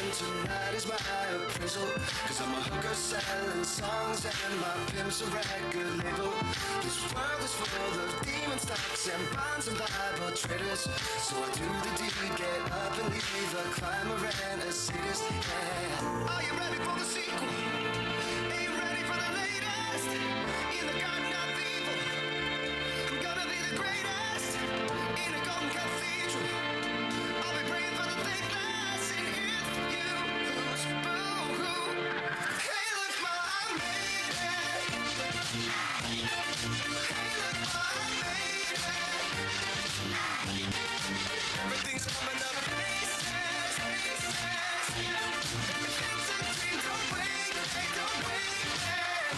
and tonight is my appraisal. Cause I'm a hooker selling songs and my pimp's a record label. This world is full of demon stocks and bonds and Bible traders. So I do the deed, get up and leave a climber and a sadist, yeah. Are you ready for the sequel? Are you ready for the latest? In the garden of evil, I'm gonna be the greatest. In a golden cathedral, I'll be praying for the thickness. And if you lose, boo-hoo. Hey, look, ma, I made it. Hey, look, ma, I made it. Everything's coming up places. If it's a dream, don't wait, hey, don't wait, yeah.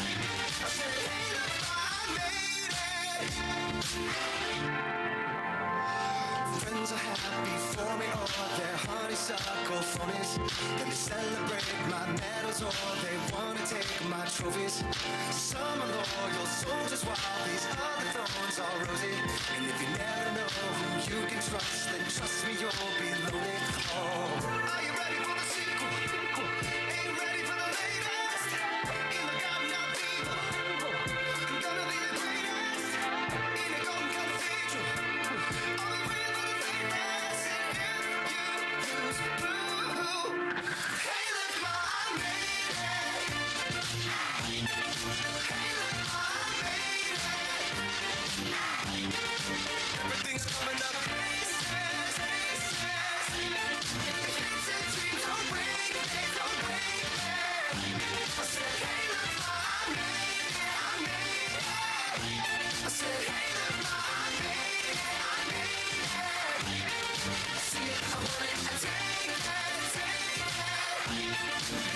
I said, hey, look, ma, I made it. Friends are happy for me, or they're honeysuckle phonies. Then they celebrate my medals, or they wanna take my trophies. Some are loyal soldiers, while these other thorns are rosy. And if you never know who you can trust, then trust me, you'll be lonely. Oh, are you ready for the sequel? Are you ready for the latest? In the garden of evil, I'm gonna be the greatest. In a golden cathedral, I'll be praying for the thickness. And if you lose, boo-hoo. Hey, look, ma, I made it. Hey, look, ma, I made it. Everything's coming up places. If it's a dream, don't wait, hey, don't wait, yeah. I said, hey, look, ma, I made it, I made it. I said, hey, look, ma, I made it, I made it. I see it, I want it, I take it, take it.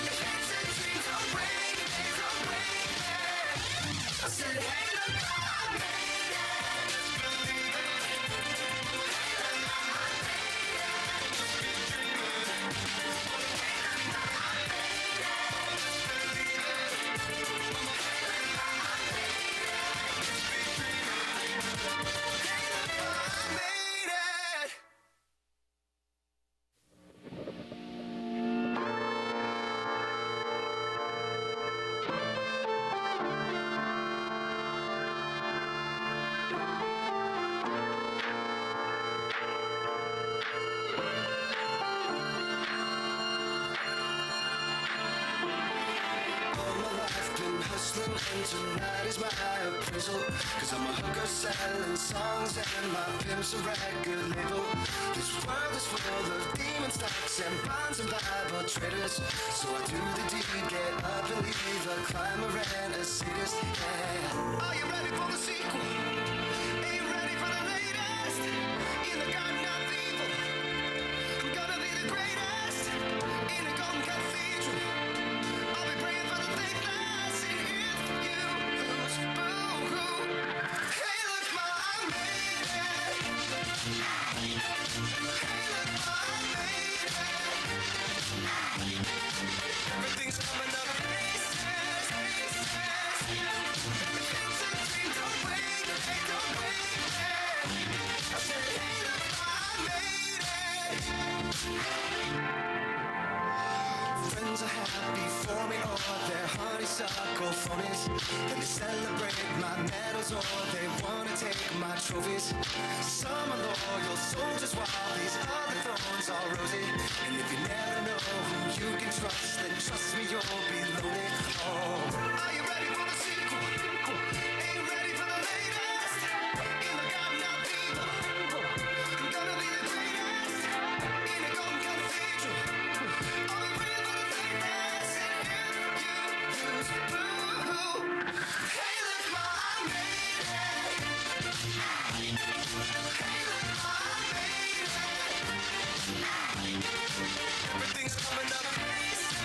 If it's a dream, don't wait, hey, don't wait, yeah. I said, hey, look, ma, I made it. Believe it. Hey, look, ma, I made it. All my life been hustling and tonight is my appraisal. Cause I'm a hooker selling songs and my pimp's a record label. This world is full of demon stocks and bonds and Bible traders. So I do the deed, get up and leave a climber and a sadist, yeah. Are you ready for the sequel? Are you ready for the latest? In the garden of evil, I'm gonna be the greatest. In a golden cathedral, I'll be praying for the thickness. And if you lose, boo-hoo. Hey, look, ma, I made it. Hey, look, ma, I made it. Everything's coming up places. If it's a dream, don't wait, hey, don't wait, yeah. I said, hey, look, ma, I made it. Friends are happy for me, or they're honeysuckle phonies. Then they celebrate my medals, or they wanna take my trophies. Some are loyal soldiers, while these other thorns are rosy. And if you never know who you can trust, then trust me, you'll be lonely. Oh, are you ready for the sequel? Are you ready for the latest? In the garden of evil, I'm gonna be the greatest. In a golden cathedral, I'll be praying for the thickness. And if you lose, boo-hoo. Hey, look, ma, I made it. Hey, look, ma, I made it. Everything's coming up places.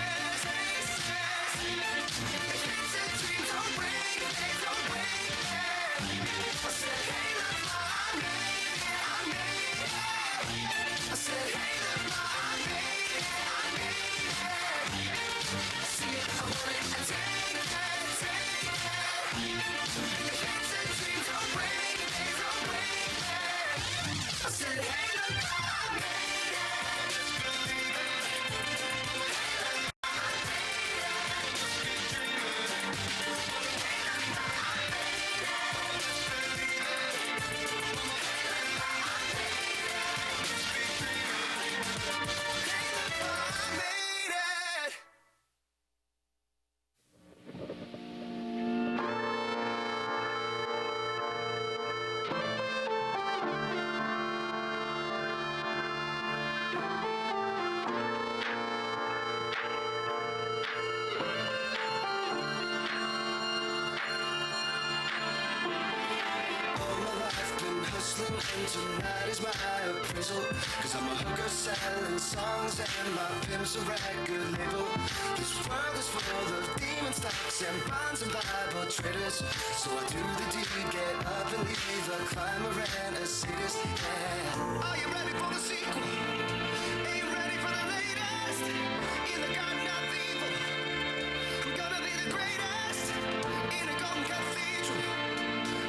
hustling and tonight is my appraisal. Cause I'm a hooker selling songs and my pimp's a record label. This world is full of demon stocks and bonds and Bible traders. So I do the deed, get up and leave a climber and a sadist, yeah. Are you ready for the sequel? Ain't ready for the latest? In the garden of evil, I'm gonna be the greatest. In a golden cathedral,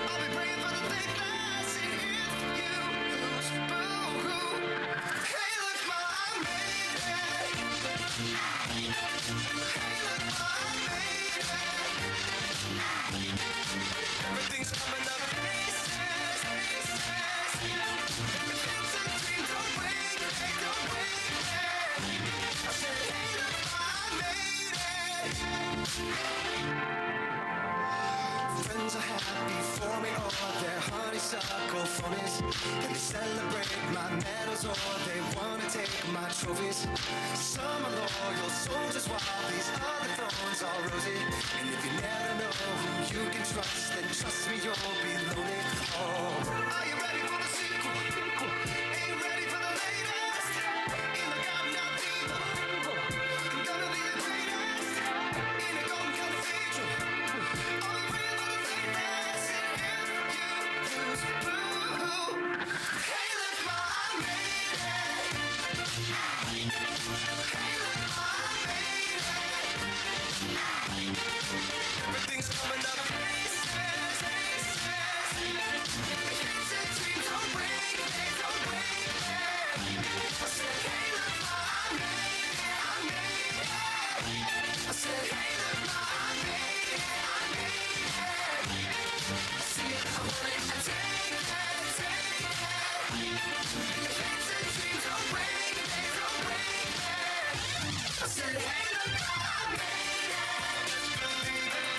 I'll be praying for the thickness. And if you lose, boo-hoo. Hey, look, ma, I made it. Hey, look, ma, I made it. Everything's coming up pieces, pieces. If it's a dream, don't wait, hey, don't wait, yeah. I said, hey, look, ma, I made it. Friends are happy for me, or they're honeysuckle phonies. And they celebrate my medals, or they wanna take my trophies. Some are loyal soldiers, while these other thorns are rosy. And if you never know who you can trust, then trust me, you'll be lonely. Oh, are you ready for the sequel? Ain't ready for the latest? In the garden of evil, I'm gonna be the greatest. In a golden cathedral, I'll be praying for the thickness. And if you lose, boo-hoo. Hey, look, ma, I made it. Hey, look, ma, I made it. Everything's coming up pieces, pieces. If it's a dream, don't break it, don't break it. I said, hey, look, ma, I made it, I made it. I said, hey, look, ma, I made it, I made it. See it, I want it, I take it, take it. If it's a dream, don't break it, don't break it. I said, hey, look, ma, I made it. Just believe it.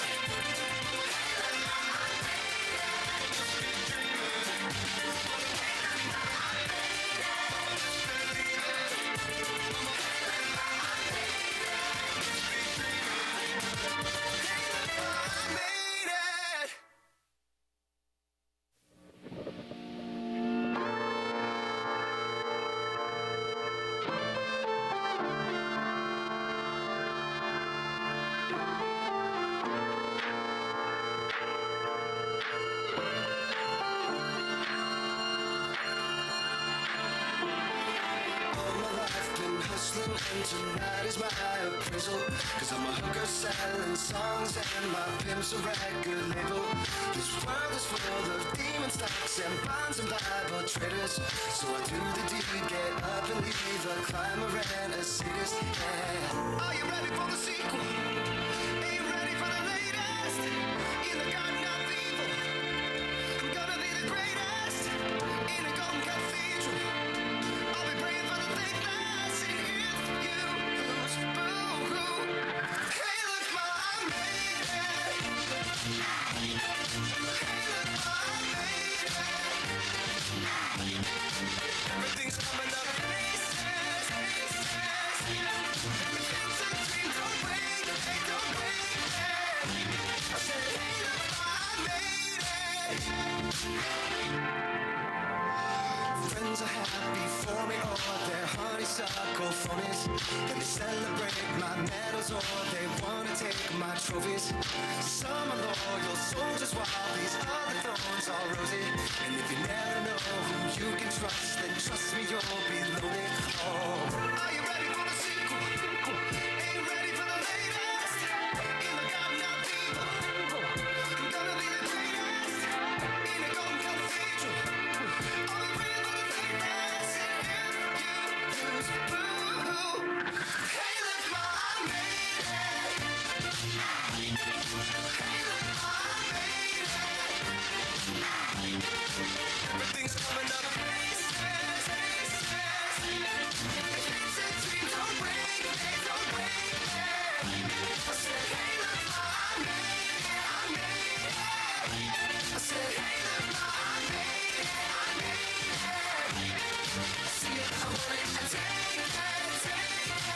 Hey, look, ma, I made it. Just keep dreaming. Hey, look, ma, I made it. Just believe it. Hey, look, ma, I made it. Just keep dreaming. Hey, look, ma, I made it. All my life been hustling and tonight is my appraisal. Cause I'm a hooker selling songs and my pimp's a record label. This world is full of demon stocks and bonds and Bible traders. So I do the deed, get up and leave a climber and a sadist, yeah. Are you ready for the sequel? Ain't ready for the latest? In the garden of evil, I'm gonna be the greatest. In a golden cathedral, I'll be praying for the thickness. And if you lose, boo-hoo. Hey, look, ma, I made it. Hey, look, ma, I made it. Everything's coming up pieces, pieces. If it's a dream, don't break it, hey, don't break it. I said, hey, look, ma, I made it. Friends are happy for me, or they're honeysuckle phonies. And they celebrate my medals, or they wanna take my trophies. Some are loyal soldiers, while these other thorns are rosy. And if you never know who you can trust, then trust me, you'll be lonely. Oh, are you ready for the sequel? Ain't ready for the latest? In the garden of evil, I'm gonna be the greatest. In a golden cathedral, I'll be praying for the thickness. And if you lose, boo-hoo. Hey, look, ma, I made it. Hey, look, ma, I made it. Everything's coming up pieces, pieces. If it's a dream, don't break it, don't break it. I said, hey, look, ma, I made it, I made it. I said, hey, look, ma, I made it, I made it. See it, I want it, I take it, take it.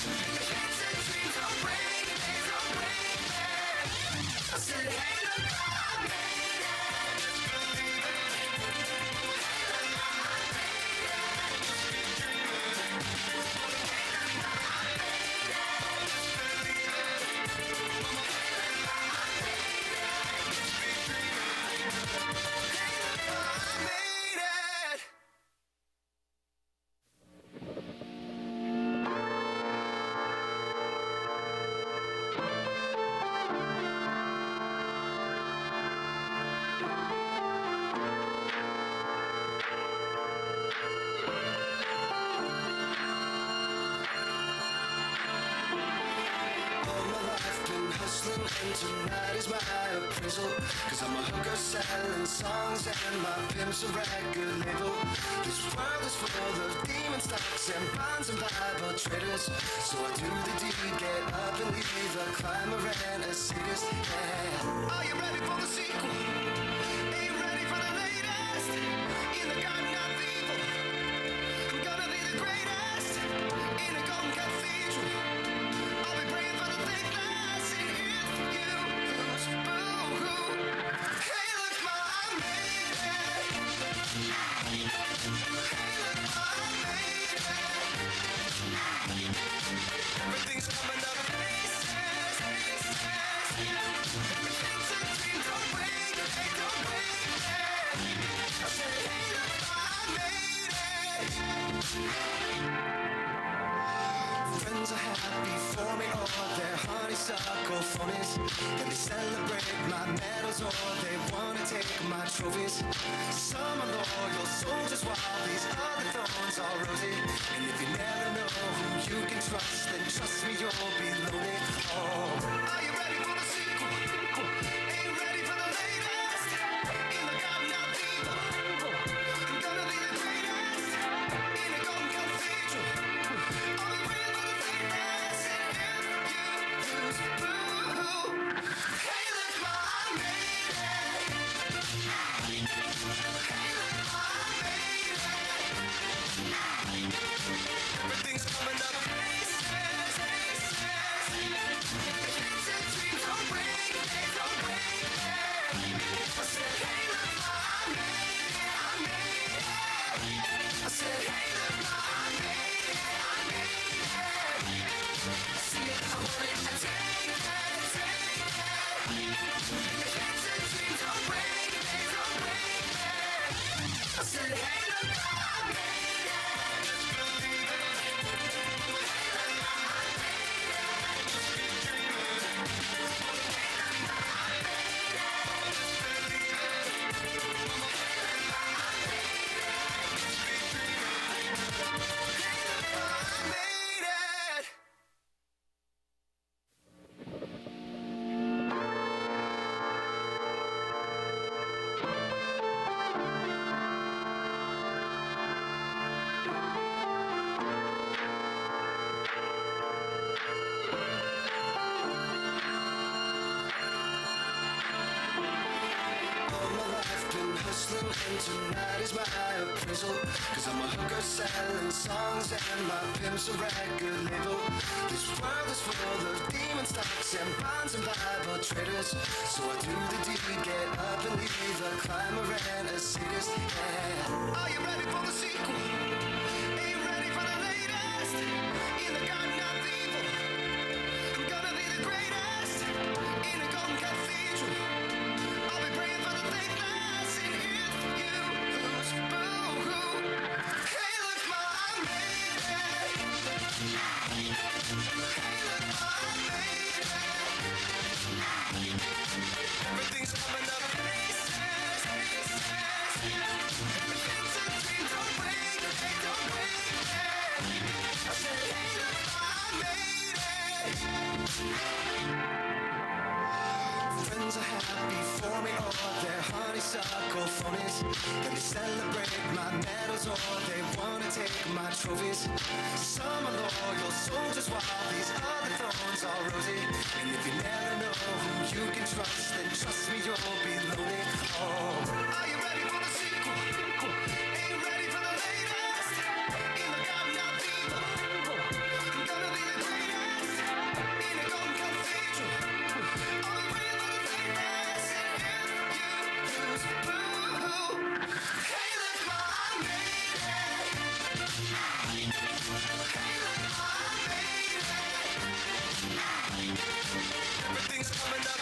If it's a dream, don't break it, don't break it. I said, hey, look, ma, I made it. Just believe it. and tonight is my appraisal. Cause I'm a hooker selling songs and my pimp's a record label. This world is full of demon stocks and bonds and Bible traders. So I do the deed, get up and leave a climber and a sadist. Yeah. Are you ready for the sequel? Ain't ready for the latest? In the garden of evil, I'm gonna be the greatest. In a golden cathedral, I'll be praying for the thickness. And if you lose, boo-hoo. Hey, look, ma, I made it. Hey, look, ma, I made it. Everything's coming up places, places. Things that dream don't wait, they don't wait. I said, hey, look, ma, I made it. Friends are happy for me, or they're honeysuckle phonies. Then they celebrate my medals, or they wanna take my trophies. Some are loyal soldiers, while these other thorns are rosy. And if you never know who you can trust, then trust me, you'll be lonely. Oh, are you ready for the sequel? Ain't ready for the latest? In the garden of evil, I'm gonna be the greatest. In a golden cathedral, I'll be praying for the thickness. And if you lose, boo-hoo. Hey, look, ma, I made it. Hey, look, ma, I made it. Everything's coming up places, places. Things that dreams don't break, they don't break. I said, hey, look, ma, I made it, I made it. I said, hey, look, ma, I made it, I made it. See it, I want it, I take it, take it. Things that dreams don't break, they don't break. I said, hey, look, ma, I made it. Just believe it. Hey, look, ma, I made it. Just keep dreaming. Hey, look, ma, I made it. Just believe it. Hey, look, ma, I made it. Just keep dreaming. Hey, look, ma, I made it. All my life been hustling and tonight is my appraisal. Cause I'm a hooker selling songs and my pimp's a record label. This world is full of demon stocks and bonds and Bible traders. So I do the deed, get up and leave a climber and a sadist. Yeah. Are you ready for the sequel? Ain't ready for the latest? In the garden of evil, I'm gonna be the greatest. In a golden cathedral, I'll be praying for the thickness. And if you lose, boo-hoo. Hey, look, ma, I made it. Hey, look, ma, I made it. Everything's coming up places, places. Things that dreams don't break, they don't break. I said, hey, look, ma, I made it. Friends are happy for me, or they're honeysuckle phonies. Then they celebrate my medals, or they wanna take my trophies. Some are loyal soldiers, while these other thorns are rosy. And if you never know who you can trust, then trust me, you'll be lonely. Oh, are you ready for the sequel? Ain't ready for the latest? In the garden of evil, I'm gonna be the greatest. In a golden cathedral, I'll be praying for the thickness. And if you lose, boo-hoo. Hey, look, ma, I made it. Hey, look, ma, I made it. Everything's coming up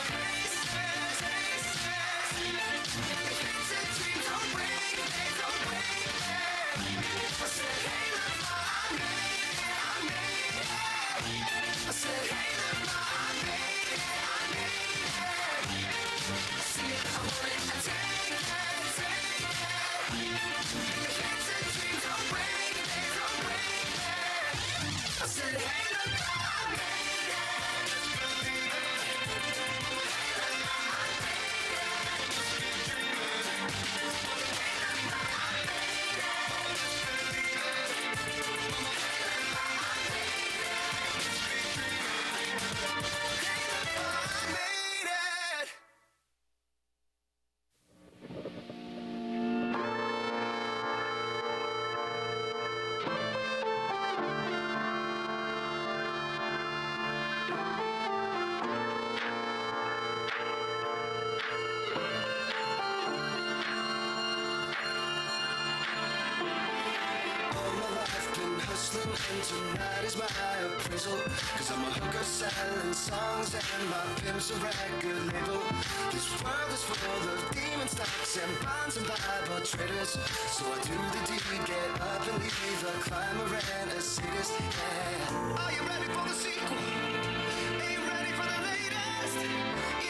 tonight is my appraisal. Cause I'm a hooker selling songs and my pimp's a record label. This world is full of demon stocks and bonds and Bible traders. So I do the deed, get up and leave a climber and a sadist. Yeah. Are you ready for the sequel? Ain't ready for the latest?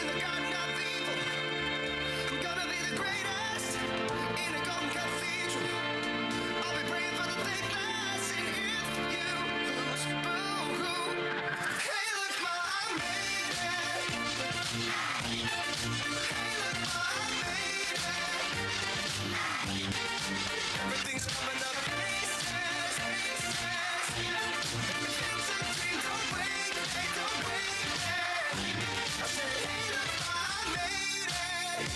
In the garden of evil, I'm gonna be the greatest. In a golden cathedral, I'll be praying for the thickness. And if you lose, boo-hoo. Hey, look, ma, I made it. Hey, look, ma, I made it. Everything's coming up places. It's a dream, don't wait, hey, don't wait, yeah. I said, hey, look, ma, I made it.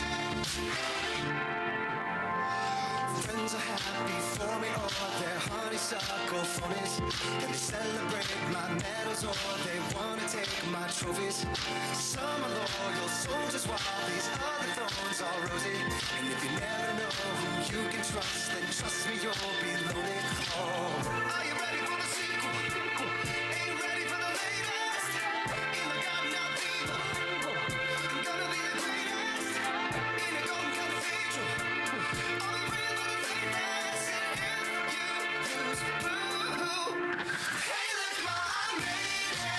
Friends are happy for me, or they're honeysuckle phonies. And they celebrate my medals, or they wanna take my trophies. Some are loyal soldiers, while these other thorns are rosy. And if you never know who you can trust, then trust me, you'll be lonely. Oh, are you ready for the sequel? Ain't ready for the latest? In the garden of evil, I'm gonna be the greatest. In a golden cathedral, I'll be praying for the thickness. And if you lose, boo-hoo. Hey, look, ma, I made it.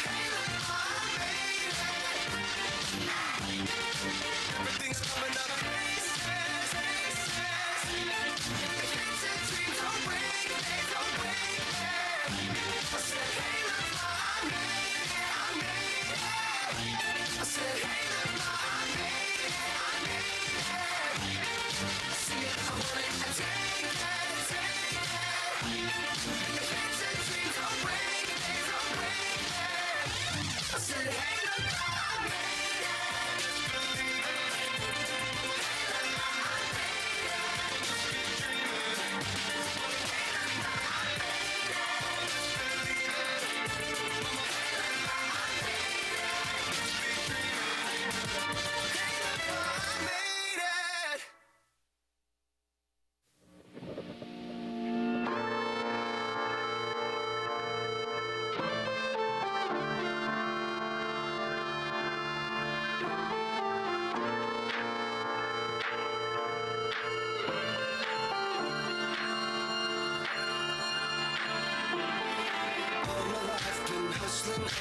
Hey, look, ma, I made it. Everything's coming up places. It's a dream, don't break, hey, don't break, yeah. I said, hey, look, ma, I made it, I made it. I said, hey, look, ma, I made it, I made it. See it, I want it, I take it, take it. If it's a dream, don't break, hey, don't break, yeah. I said, hey, look, ma, I made it. Just believe it.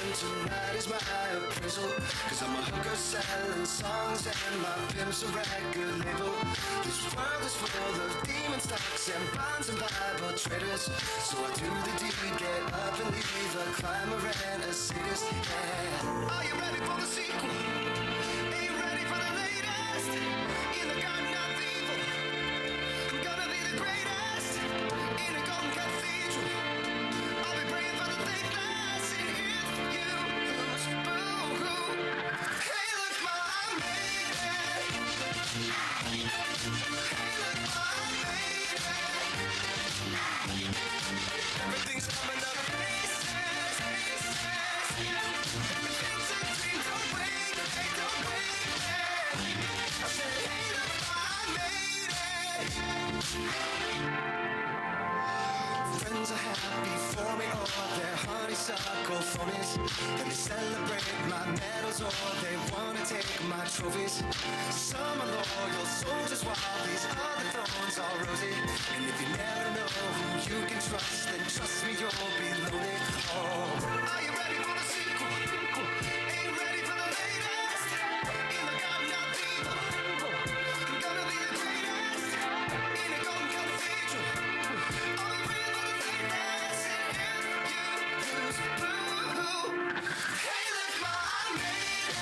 And tonight is my appraisal. Cause I'm a hooker selling songs and my pimp's a record label. This world is full of demon stocks and bonds and Bible traders. So I do the deed, get up and leave a climber and a sadist. Yeah. Are you ready for the sequel? Ain't ready for the latest? In the garden of evil, I'm gonna be the greatest. In a golden cathedral, I'll be praying for the thickness. And if you lose, boo-hoo. Hey, look, ma, I made it. Hey, look, ma, I made it. Everything's coming up places. It's a dream, don't wait, hey, don't wait, yeah. I said, hey, look, ma, I made it. Friends are happy for me, or they're honeysuckle phonies. And they celebrate my medals, or they wanna take my trophies. Some are loyal soldiers, while these other thorns are rosy. And if you never know who you can trust, then trust me, you'll be lonely. Oh, are you ready for the sequel? Ain't ready for the latest? In the garden of evil, I'm gonna be the greatest. In a golden cathedral, I'll be praying for the thickness. And if you lose, boo-hoo. Hey, look, ma, I made it.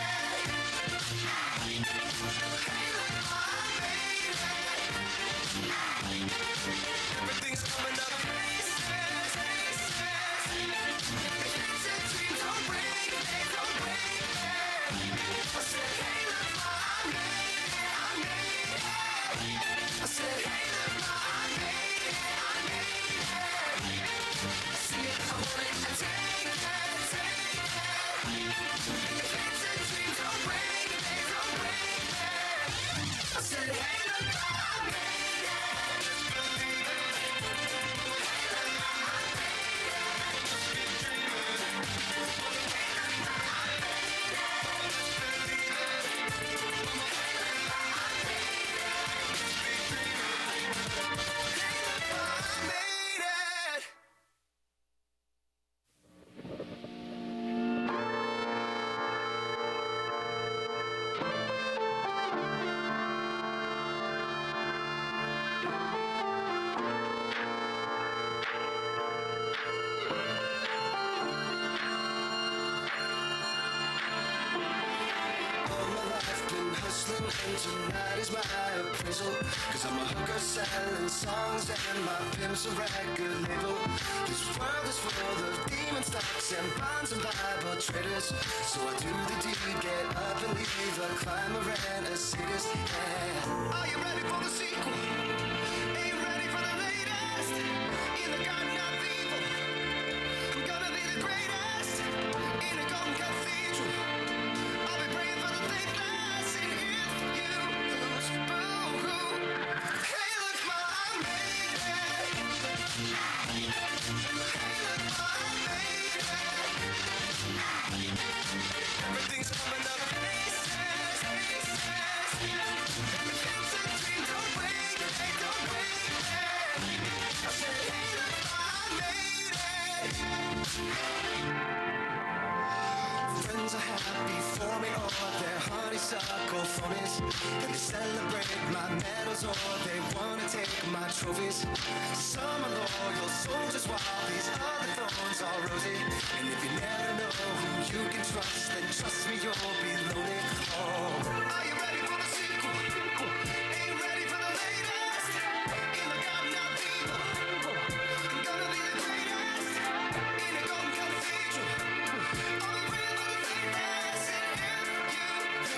Hey, look, ma, I made it. Everything's coming up places. It's a hustling and tonight is my appraisal. Cause I'm a hooker selling songs and my pimp's a record label. This world is full of demon stocks and bonds and Bible traders. So I do the deed, get up and leave a climber and a sadist. Yeah. Are you ready for the sequel? Ain't ready for the latest? In the garden of evil, I'm gonna be the greatest. In a golden cathedral, I'll be praying for the faithless. And if you lose, boo-hoo. Hey, look, ma, I made it. Hey, look, ma, I made it. Everything's coming up aces, aces. It's a dream, don't wait, hey, don't wait, yeah. I said, hey, look, ma, I made it. Friends are happy for me, or they're honeysuckle phonies. And they celebrate my medals, or they wanna take my trophies. Some are loyal soldiers, while these other thorns are rosy. And if you never know who you can trust, then trust me, you'll be lonely. Oh, are you ready for the sequel? Ain't ready for the latest? In the garden of evil, I'm gonna be the greatest. In a golden cathedral, I'll be praying for the faithless. And if you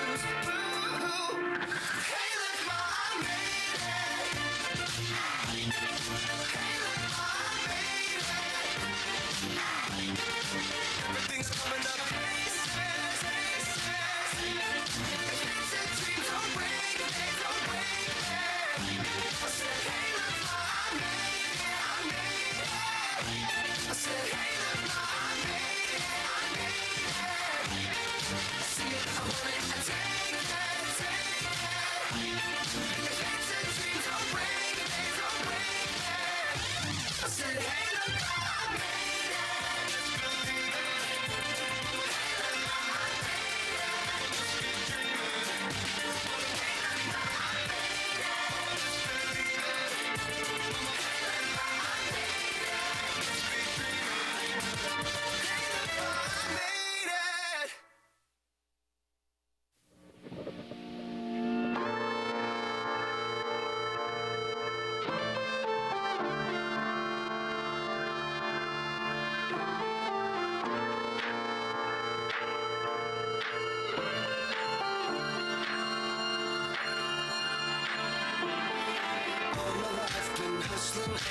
lose, boo-hoo. Hey, look, ma, I made it. Hey, look, ma, I made it. Everything's coming up aces, aces. It's a dream, don't break, hey, don't break, yeah. I said, hey, look, ma, I made it, I made it. I said, hey, look, ma, I made it, I made it. See it, I want it, I take it, take it. If it's a dream, don't break, hey, don't break, yeah. I said, hey, look, ma, I made it. Just believe it.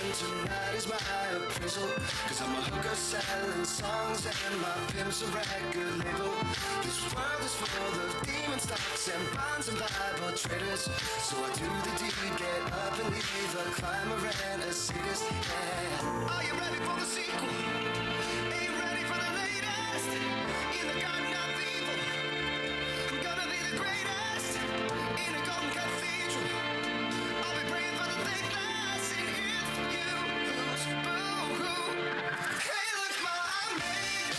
And tonight is my appraisal. Cause I'm a hooker selling songs and my pimp's a record label. This world is full of demon stocks and bonds and Bible traders. So I do the deed, get up and leave a climber and a sadist. Yeah. Are you ready for the sequel? Ain't ready for the latest? In the garden of evil, I'm gonna be the greatest. In a golden cathedral, I'll be praying for the faithless. And if you lose, boo-hoo. Hey, look, ma, I made it.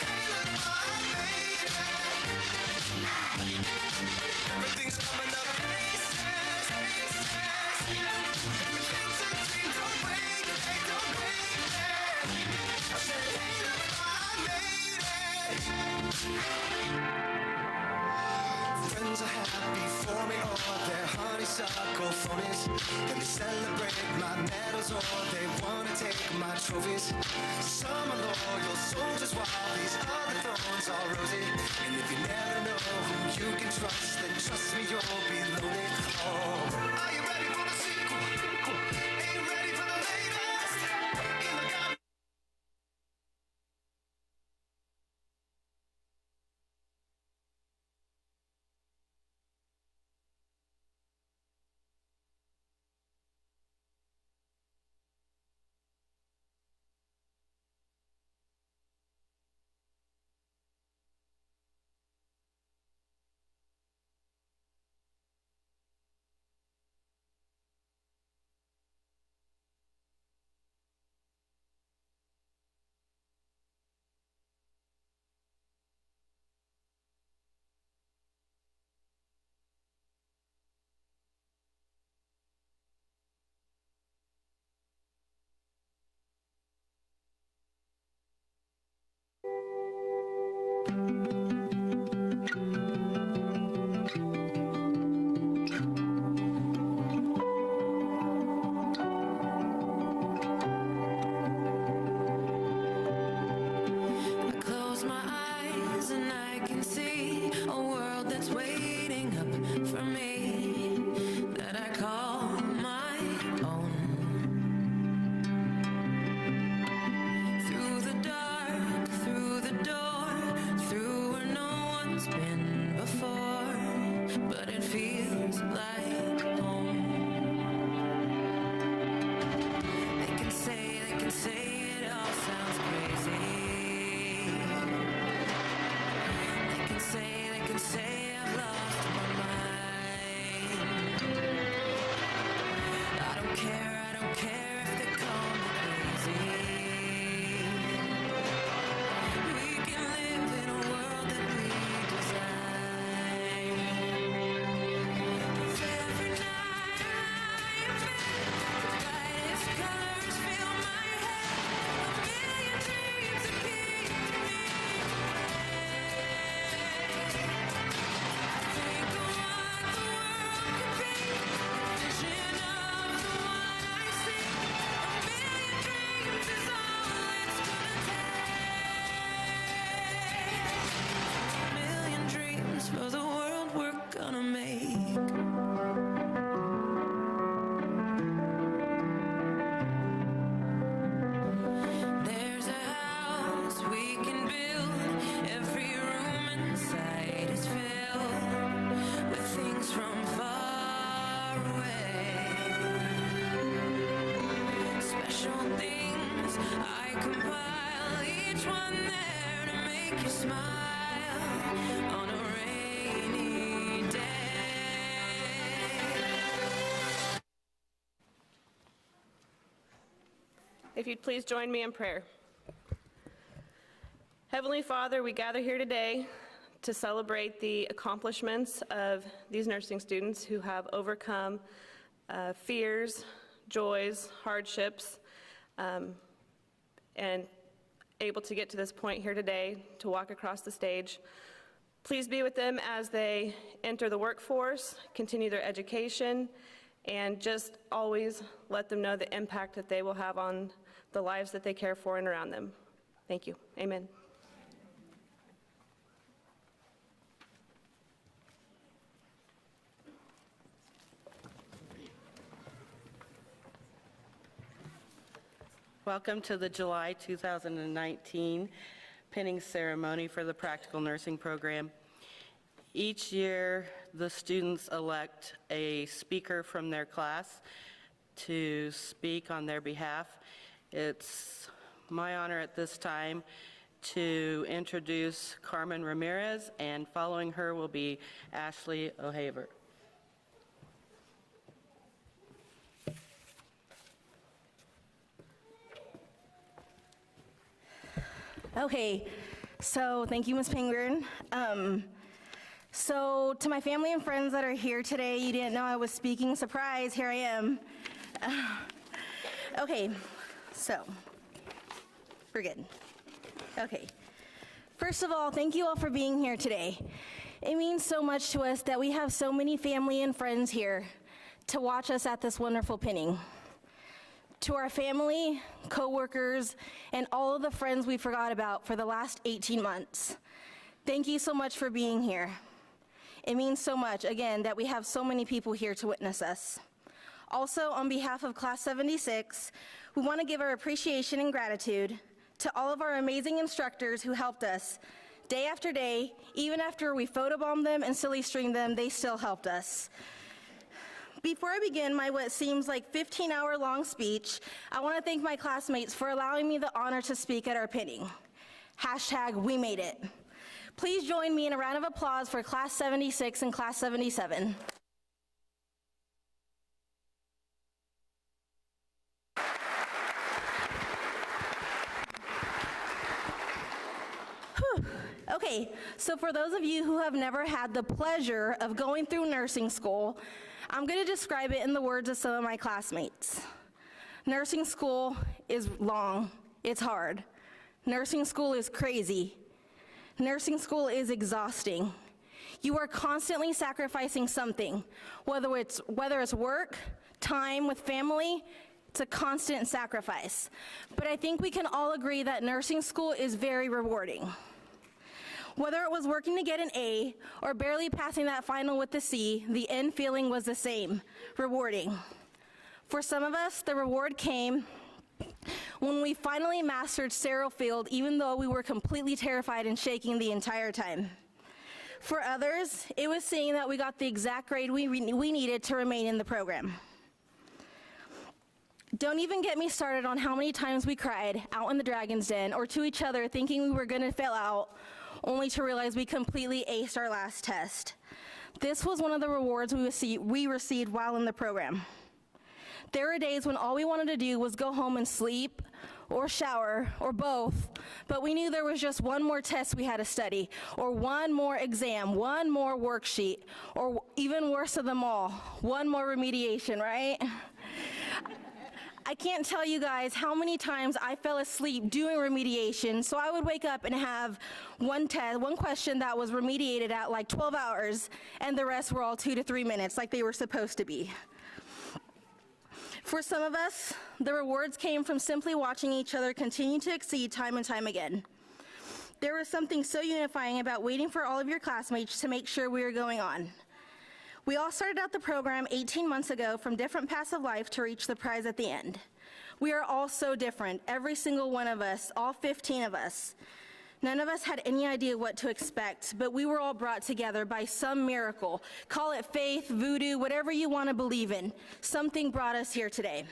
Hey, look, ma, I made it. Everything's coming up aces, aces. It's a dream, don't break, hey, don't break, yeah. I said, hey, look, ma, I made it. Friends are happy for me, or they're honeysuckle phonies. And they celebrate my medals, or they wanna take my trophies. Some are loyal soldiers, while these other thorns are rosy. And if you never know who you can trust, then trust me, you'll be lonely. Oh, are you ready for the sequel? Ain't ready for the latest? In the garden. been there to make you smile on a rainy day. If you'd please join me in prayer. Heavenly Father, we gather here today to celebrate the accomplishments of these nursing students who have overcome fears, joys, hardships, and able to get to this point here today to walk across the stage. Please be with them as they enter the workforce, continue their education, and just always let them know the impact that they will have on the lives that they care for and around them. Thank you. Amen. Welcome to the July 2019 pinning ceremony for the Practical Nursing Program. Each year, the students elect a speaker from their class to speak on their behalf. It's my honor at this time to introduce Carmen Ramirez, and following her will be Ashley O'Haver. Okay, so thank you, Ms. Pingern. So to my family and friends that are here today, you didn't know I was speaking. Surprise, here I am. Okay, so we're good. Okay, first of all, thank you all for being here today. It means so much to us that we have so many family and friends here to watch us at this wonderful pinning. To our family, coworkers, and all of the friends we forgot about for the last 18 months, thank you so much for being here. It means so much, again, that we have so many people here to witness us. Also, on behalf of Class 76, we want to give our appreciation and gratitude to all of our amazing instructors who helped us day after day. Even after we photobombed them and silly stringed them, they still helped us. Before I begin my what seems like 15-hour-long speech, I want to thank my classmates for allowing me the honor to speak at our pinning. Hashtag we made it. Please join me in a round of applause for Class 76 and Class 77. Whew. Okay, so for those of you who have never had the pleasure of going through nursing school, I'm going to describe it in the words of some of my classmates. Nursing school is long, it's hard. Nursing school is crazy. Nursing school is exhausting. You are constantly sacrificing something, whether it's work, time with family, it's a constant sacrifice. But I think we can all agree that nursing school is very rewarding. Whether it was working to get an A or barely passing that final with a C, the end feeling was the same, rewarding. For some of us, the reward came when we finally mastered sterile field, even though we were completely terrified and shaking the entire time. For others, it was seeing that we got the exact grade we needed to remain in the program. Don't even get me started on how many times we cried out in the Dragon's Den or to each other thinking we were going to fail out, only to realize we completely aced our last test. This was one of the rewards we received while in the program. There were days when all we wanted to do was go home and sleep, or shower, or both, but we knew there was just one more test we had to study, or one more exam, one more worksheet, or even worse of them all, one more remediation, right? I can't tell you guys how many times I fell asleep doing remediation, so I would wake up and have one question that was remediated at like 12 hours, and the rest were all 2 to 3 minutes like they were supposed to be. For some of us, the rewards came from simply watching each other continue to exceed time and time again. There was something so unifying about waiting for all of your classmates to make sure we were going on. We all started out the program 18 months ago from different paths of life to reach the prize at the end. We are all so different, every single one of us, all 15 of us. None of us had any idea what to expect, but we were all brought together by some miracle. Call it faith, voodoo, whatever you want to believe in. Something brought us here today.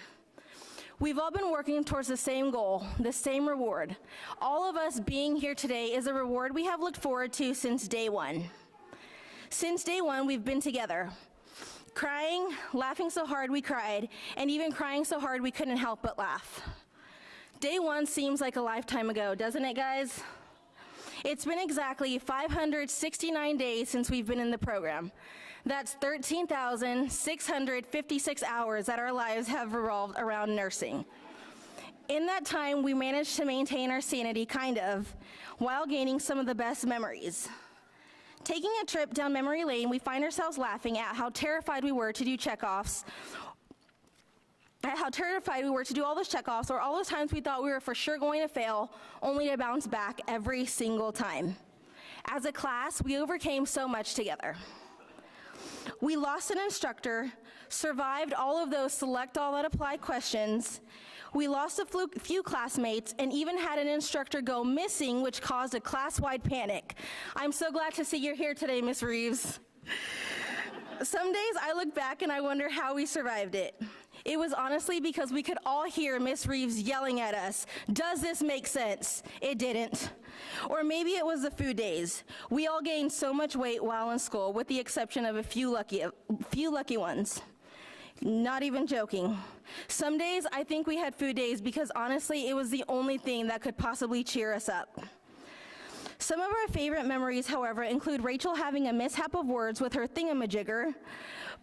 We've all been working towards the same goal, the same reward. All of us being here today is a reward we have looked forward to since day one. Since day one, we've been together, crying, laughing so hard we cried, and even crying so hard we couldn't help but laugh. Day one seems like a lifetime ago, doesn't it, guys? It's been exactly 569 days since we've been in the program. That's 13,656 hours that our lives have revolved around nursing. In that time, we managed to maintain our sanity, kind of, while gaining some of the best memories. Taking a trip down memory lane, we find ourselves laughing at how terrified we were to do checkoffs, all those checkoffs, or all those times we thought we were for sure going to fail, only to bounce back every single time. As a class, we overcame so much together. We lost an instructor, survived all of those select all that apply questions. We lost a few classmates and even had an instructor go missing, which caused a class-wide panic. I'm so glad to see you're here today, Miss Reeves. Some days I look back and I wonder how we survived it. It was honestly because we could all hear Miss Reeves yelling at us, "Does this make sense?" It didn't. Or maybe it was the food days. We all gained so much weight while in school, with the exception of a few lucky ones. Not even joking. Some days I think we had food days because honestly it was the only thing that could possibly cheer us up. Some of our favorite memories, however, include Rachel having a mishap of words with her thingamajigger,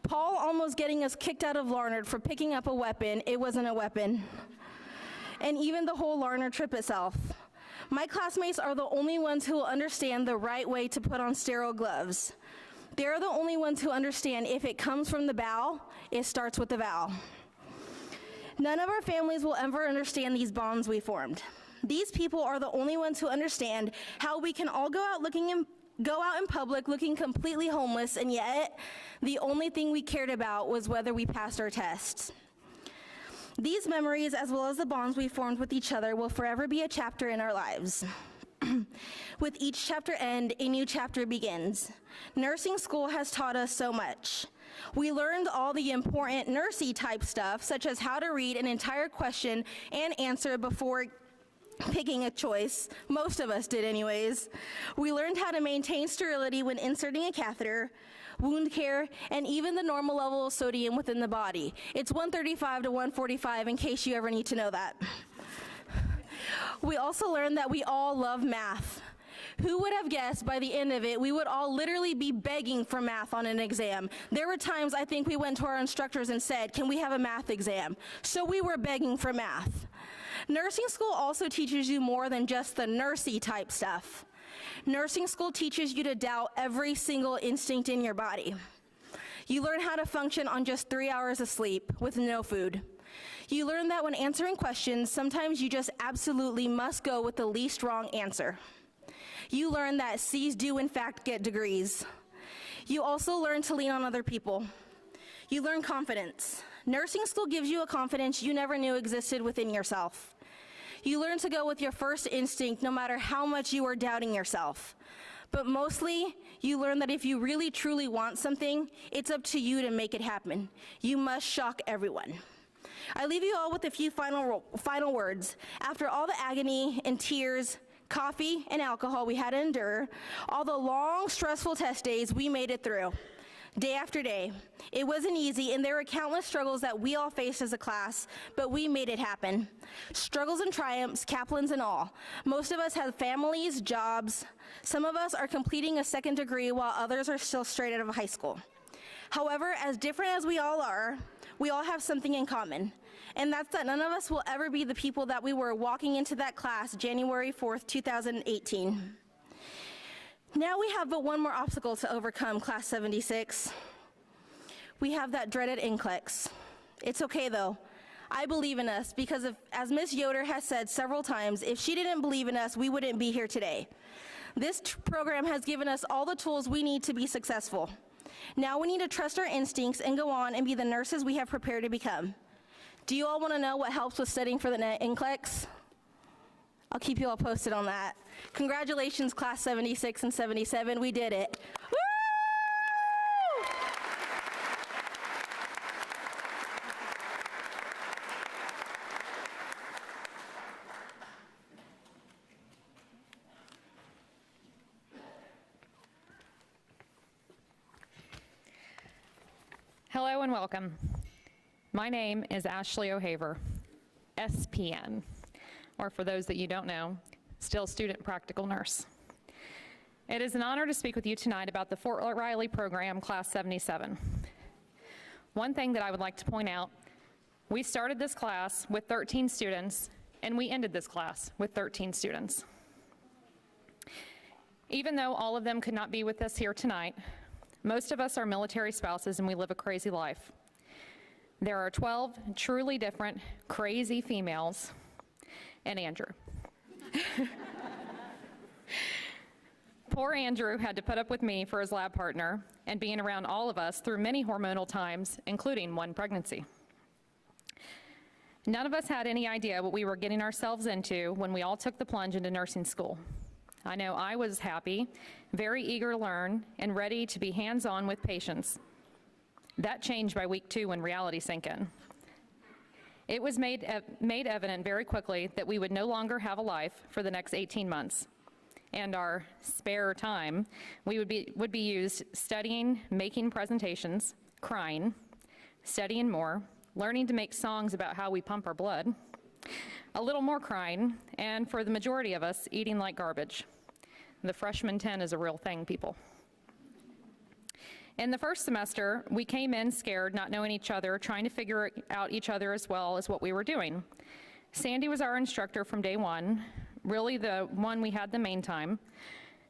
Paul almost getting us kicked out of Larned for picking up a weapon. It wasn't a weapon. And even the whole Larned trip itself. My classmates are the only ones who will understand the right way to put on sterile gloves. They're the only ones who understand if it comes from the bow, it starts with the vowel. None of our families will ever understand these bonds we formed. These people are the only ones who understand how we can all go out in public looking completely homeless, and yet the only thing we cared about was whether we passed our tests. These memories, as well as the bonds we formed with each other, will forever be a chapter in our lives. With each chapter end, a new chapter begins. Nursing school has taught us so much. We learned all the important nursey type stuff, such as how to read an entire question and answer before picking a choice. Most of us did anyways. We learned how to maintain sterility when inserting a catheter, wound care, and even the normal level of sodium within the body. It's 135 to 145 in case you ever need to know that. We also learned that we all love math. Who would have guessed by the end of it, we would all literally be begging for math on an exam. There were times I think we went to our instructors and said, "Can we have a math exam?" So we were begging for math. Nursing school also teaches you more than just the nursey type stuff. Nursing school teaches you to doubt every single instinct in your body. You learn how to function on just 3 hours of sleep with no food. You learn that when answering questions, sometimes you just absolutely must go with the least wrong answer. You learn that C's do in fact get degrees. You also learn to lean on other people. You learn confidence. Nursing school gives you a confidence you never knew existed within yourself. You learn to go with your first instinct no matter how much you are doubting yourself. But mostly, you learn that if you really truly want something, it's up to you to make it happen. You must shock everyone. I leave you all with a few final words. After all the agony and tears, coffee and alcohol we had to endure, all the long, stressful test days, we made it through. Day after day. It wasn't easy, and there were countless struggles that we all faced as a class, but we made it happen. Struggles and triumphs, Kaplans and all. Most of us have families, jobs. Some of us are completing a second degree while others are still straight out of high school. However, as different as we all are, we all have something in common, and that's that none of us will ever be the people that we were walking into that class January 4th, 2018. Now we have but one more obstacle to overcome, Class 76. We have that dreaded NCLEX. It's okay though. I believe in us because as Ms. Yoder has said several times, if she didn't believe in us, we wouldn't be here today. This program has given us all the tools we need to be successful. Now we need to trust our instincts and go on and be the nurses we have prepared to become. Do you all want to know what helps with studying for the NCLEX? I'll keep you all posted on that. Congratulations, Class 76 and 77, we did it. Woo! and welcome. My name is Ashley O'Haver, SPN, or for those that you don't know, still student practical nurse. It is an honor to speak with you tonight about the Fort Riley program, Class 77. One thing that I would like to point out, we started this class with 13 students, and we ended this class with 13 students. Even though all of them could not be with us here tonight, most of us are military spouses and we live a crazy life. There are 12 truly different, crazy females, and Andrew. Poor Andrew had to put up with me for his lab partner and being around all of us through many hormonal times, including one pregnancy. None of us had any idea what we were getting ourselves into when we all took the plunge into nursing school. I know I was happy, very eager to learn, and ready to be hands-on with patients. That changed by week 2 when reality sank in. It was made evident very quickly that we would no longer have a life for the next 18 months, and our spare time would be used studying, making presentations, crying, studying more, learning to make songs about how we pump our blood, a little more crying, and for the majority of us, eating like garbage. The freshman 10 is a real thing, people. In the first semester, we came in scared, not knowing each other, trying to figure out each other as well as what we were doing. Sandy was our instructor from day one, really the one we had the main time.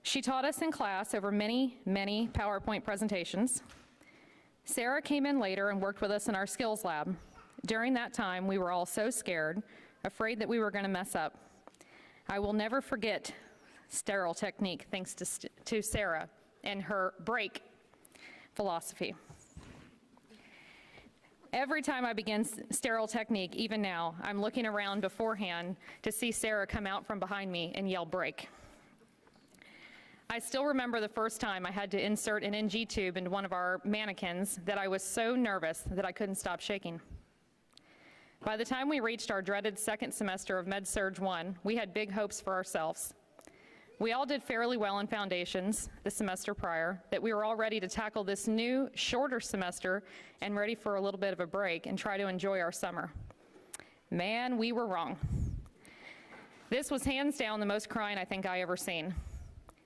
She taught us in class over many, many PowerPoint presentations. Sarah came in later and worked with us in our skills lab. During that time, we were all so scared, afraid that we were going to mess up. I will never forget sterile technique thanks to Sarah and her break philosophy. Every time I begin sterile technique, even now, I'm looking around beforehand to see Sarah come out from behind me and yell break. I still remember the first time I had to insert an NG tube into one of our mannequins that I was so nervous that I couldn't stop shaking. By the time we reached our dreaded second semester of Med Surg 1, we had big hopes for ourselves. We all did fairly well in foundations the semester prior, that we were all ready to tackle this new, shorter semester and ready for a little bit of a break and try to enjoy our summer. Man, we were wrong. This was hands down the most crying I think I ever seen.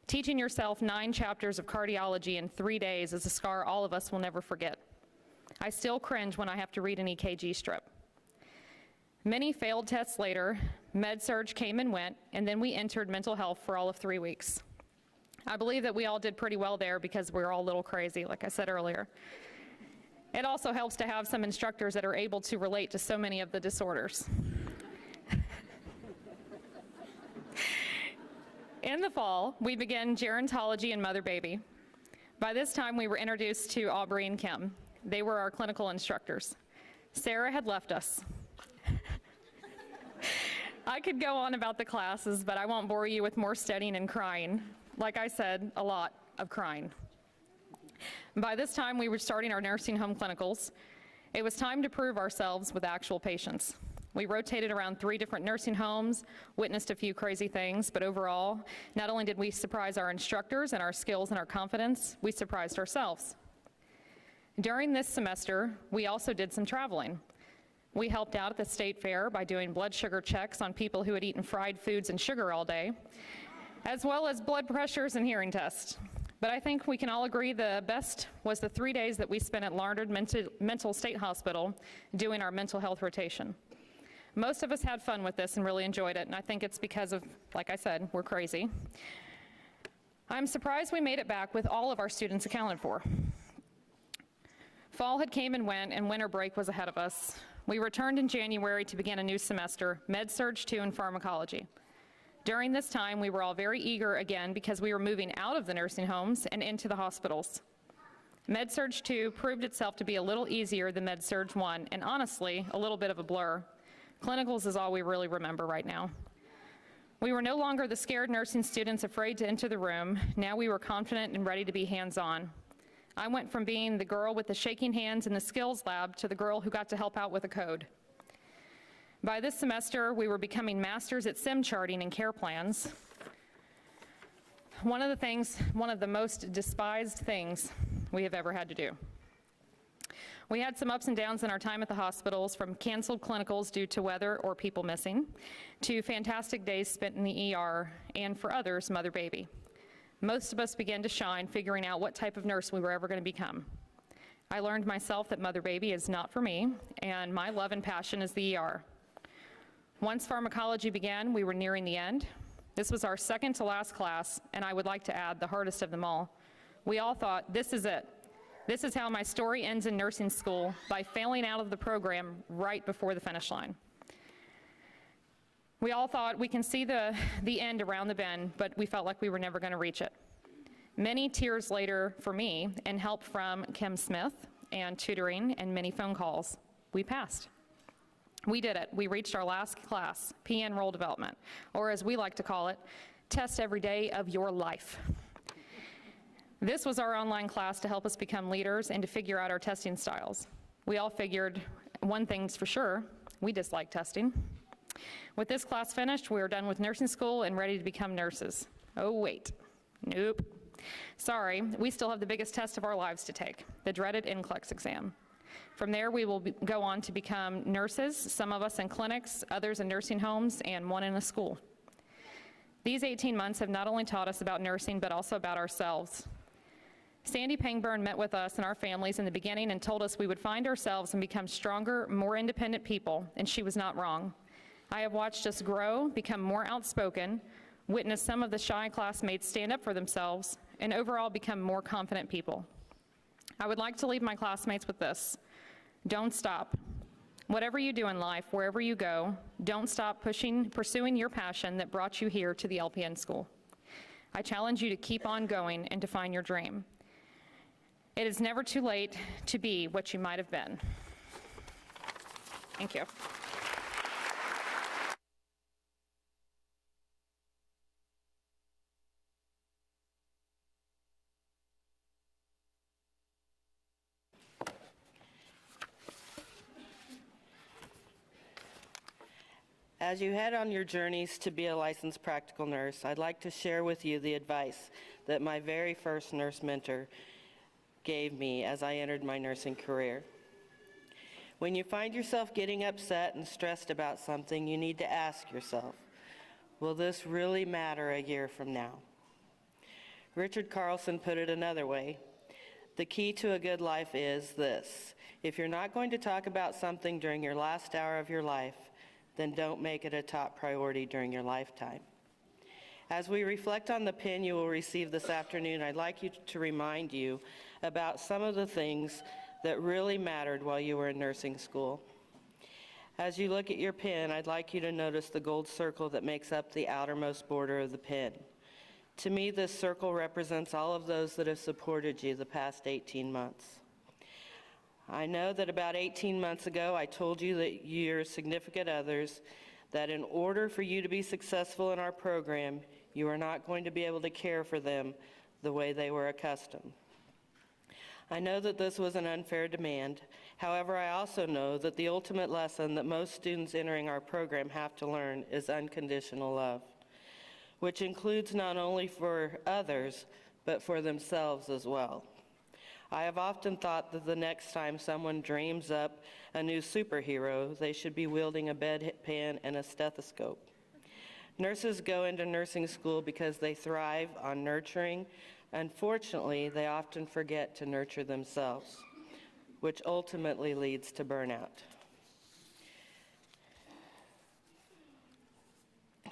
Teaching yourself 9 chapters of cardiology in 3 days is a scar all of us will never forget. I still cringe when I have to read an EKG strip. Many failed tests later, Med-Surg came and went, and then we entered mental health for all of 3 weeks. I believe that we all did pretty well there because we were all a little crazy, like I said earlier. It also helps to have some instructors that are able to relate to so many of the disorders. In the fall, we began gerontology and mother-baby. By this time, we were introduced to Aubrey and Kim. They were our clinical instructors. Sarah had left us. I could go on about the classes, but I won't bore you with more studying and crying. Like I said, a lot of crying. By this time, we were starting our nursing home clinicals. It was time to prove ourselves with actual patients. We rotated around 3 different nursing homes, witnessed a few crazy things, but overall, not only did we surprise our instructors and our skills and our confidence, we surprised ourselves. During this semester, we also did some traveling. We helped out at the state fair by doing blood sugar checks on people who had eaten fried foods and sugar all day, as well as blood pressures and hearing tests. But I think we can all agree the best was the 3 days that we spent at Larned Mental State Hospital doing our mental health rotation. Most of us had fun with this and really enjoyed it, and I think it's because of, like I said, we're crazy. I'm surprised we made it back with all of our students accounted for. Fall had came and went, and winter break was ahead of us. We returned in January to begin a new semester, Med Surg 2 in pharmacology. During this time, we were all very eager again because we were moving out of the nursing homes and into the hospitals. Med Surg 2 proved itself to be a little easier than Med Surg 1, and honestly, a little bit of a blur. Clinicals is all we really remember right now. We were no longer the scared nursing students afraid to enter the room. Now we were confident and ready to be hands-on. I went from being the girl with the shaking hands in the skills lab to the girl who got to help out with a code. By this semester, we were becoming masters at sim charting and care plans. One of the most despised things we have ever had to do. We had some ups and downs in our time at the hospitals, from canceled clinicals due to weather or people missing, to fantastic days spent in the ER, and for others, mother-baby. Most of us began to shine figuring out what type of nurse we were ever going to become. I learned myself that mother-baby is not for me, and my love and passion is the ER. Once pharmacology began, we were nearing the end. This was our second to last class, and I would like to add, the hardest of them all. We all thought, this is it. This is how my story ends in nursing school, by failing out of the program right before the finish line. We all thought we can see the end around the bend, but we felt like we were never going to reach it. Many tears later for me, and help from Kim Smith and tutoring and many phone calls, we passed. We did it. We reached our last class, PN role development, or as we like to call it, test every day of your life. This was our online class to help us become leaders and to figure out our testing styles. We all figured one thing's for sure, we dislike testing. With this class finished, we were done with nursing school and ready to become nurses. Oh wait, nope. Sorry, we still have the biggest test of our lives to take, the dreaded NCLEX exam. From there, we will go on to become nurses, some of us in clinics, others in nursing homes, and one in a school. These 18 months have not only taught us about nursing, but also about ourselves. Sandy Pangburn met with us and our families in the beginning and told us we would find ourselves and become stronger, more independent people, and she was not wrong. I have watched us grow, become more outspoken, witness some of the shy classmates stand up for themselves, and overall become more confident people. I would like to leave my classmates with this: don't stop. Whatever you do in life, wherever you go, don't stop pursuing your passion that brought you here to the LPN school. I challenge you to keep on going and to find your dream. It is never too late to be what you might have been. Thank you. As you head on your journeys to be a licensed practical nurse, I'd like to share with you the advice that my very first nurse mentor gave me as I entered my nursing career. When you find yourself getting upset and stressed about something, you need to ask yourself, will this really matter a year from now? Richard Carlson put it another way: the key to a good life is this: if you're not going to talk about something during your last hour of your life, then don't make it a top priority during your lifetime. As we reflect on the pin you will receive this afternoon, I'd like you to remind you about some of the things that really mattered while you were in nursing school. As you look at your pin, I'd like you to notice the gold circle that makes up the outermost border of the pin. To me, this circle represents all of those that have supported you the past 18 months. I know that about 18 months ago, I told you that your significant others, that in order for you to be successful in our program, you are not going to be able to care for them the way they were accustomed. I know that this was an unfair demand. However, I also know that the ultimate lesson that most students entering our program have to learn is unconditional love, which includes not only for others, but for themselves as well. I have often thought that the next time someone dreams up a new superhero, they should be wielding a bedpan and a stethoscope. Nurses go into nursing school because they thrive on nurturing. Unfortunately, they often forget to nurture themselves, which ultimately leads to burnout.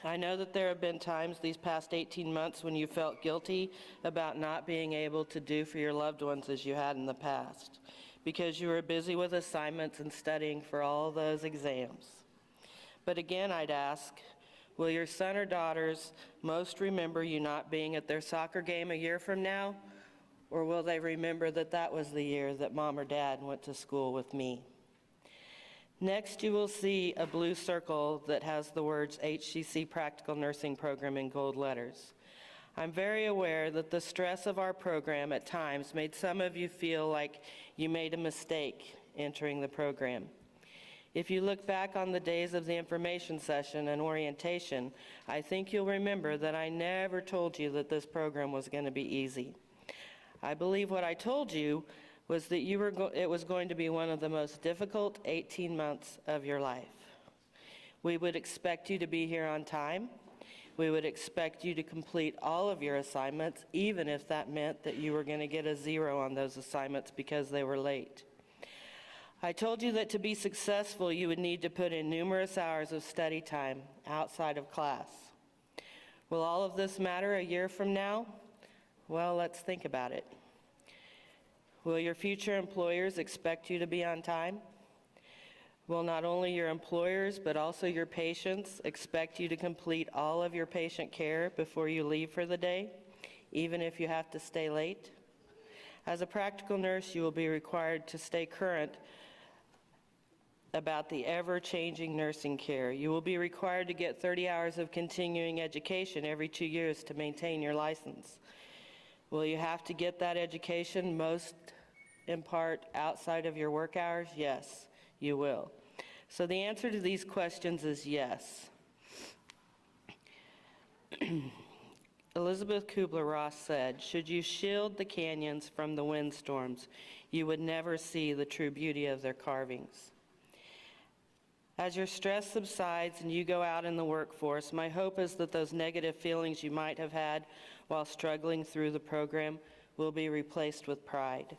I know that there have been times these past 18 months when you felt guilty about not being able to do for your loved ones as you had in the past, because you were busy with assignments and studying for all those exams. But again, I'd ask, will your son or daughters most remember you not being at their soccer game a year from now? Or will they remember that that was the year that mom or dad went to school with me? Next, you will see a blue circle that has the words HCC Practical Nursing Program in gold letters. I'm very aware that the stress of our program at times made some of you feel like you made a mistake entering the program. If you look back on the days of the information session and orientation, I think you'll remember that I never told you that this program was going to be easy. I believe what I told you was that it was going to be one of the most difficult 18 months of your life. We would expect you to be here on time. We would expect you to complete all of your assignments, even if that meant that you were going to get a 0 on those assignments because they were late. I told you that to be successful, you would need to put in numerous hours of study time outside of class. Will all of this matter a year from now? Well, let's think about it. Will your future employers expect you to be on time? Will not only your employers, but also your patients expect you to complete all of your patient care before you leave for the day, even if you have to stay late? As a practical nurse, you will be required to stay current about the ever-changing nursing care. You will be required to get 30 hours of continuing education every 2 years to maintain your license. Will you have to get that education, most in part outside of your work hours? Yes, you will. So the answer to these questions is yes. Elizabeth Kubler-Ross said, "Should you shield the canyons from the windstorms, you would never see the true beauty of their carvings." As your stress subsides and you go out in the workforce, my hope is that those negative feelings you might have had while struggling through the program will be replaced with pride.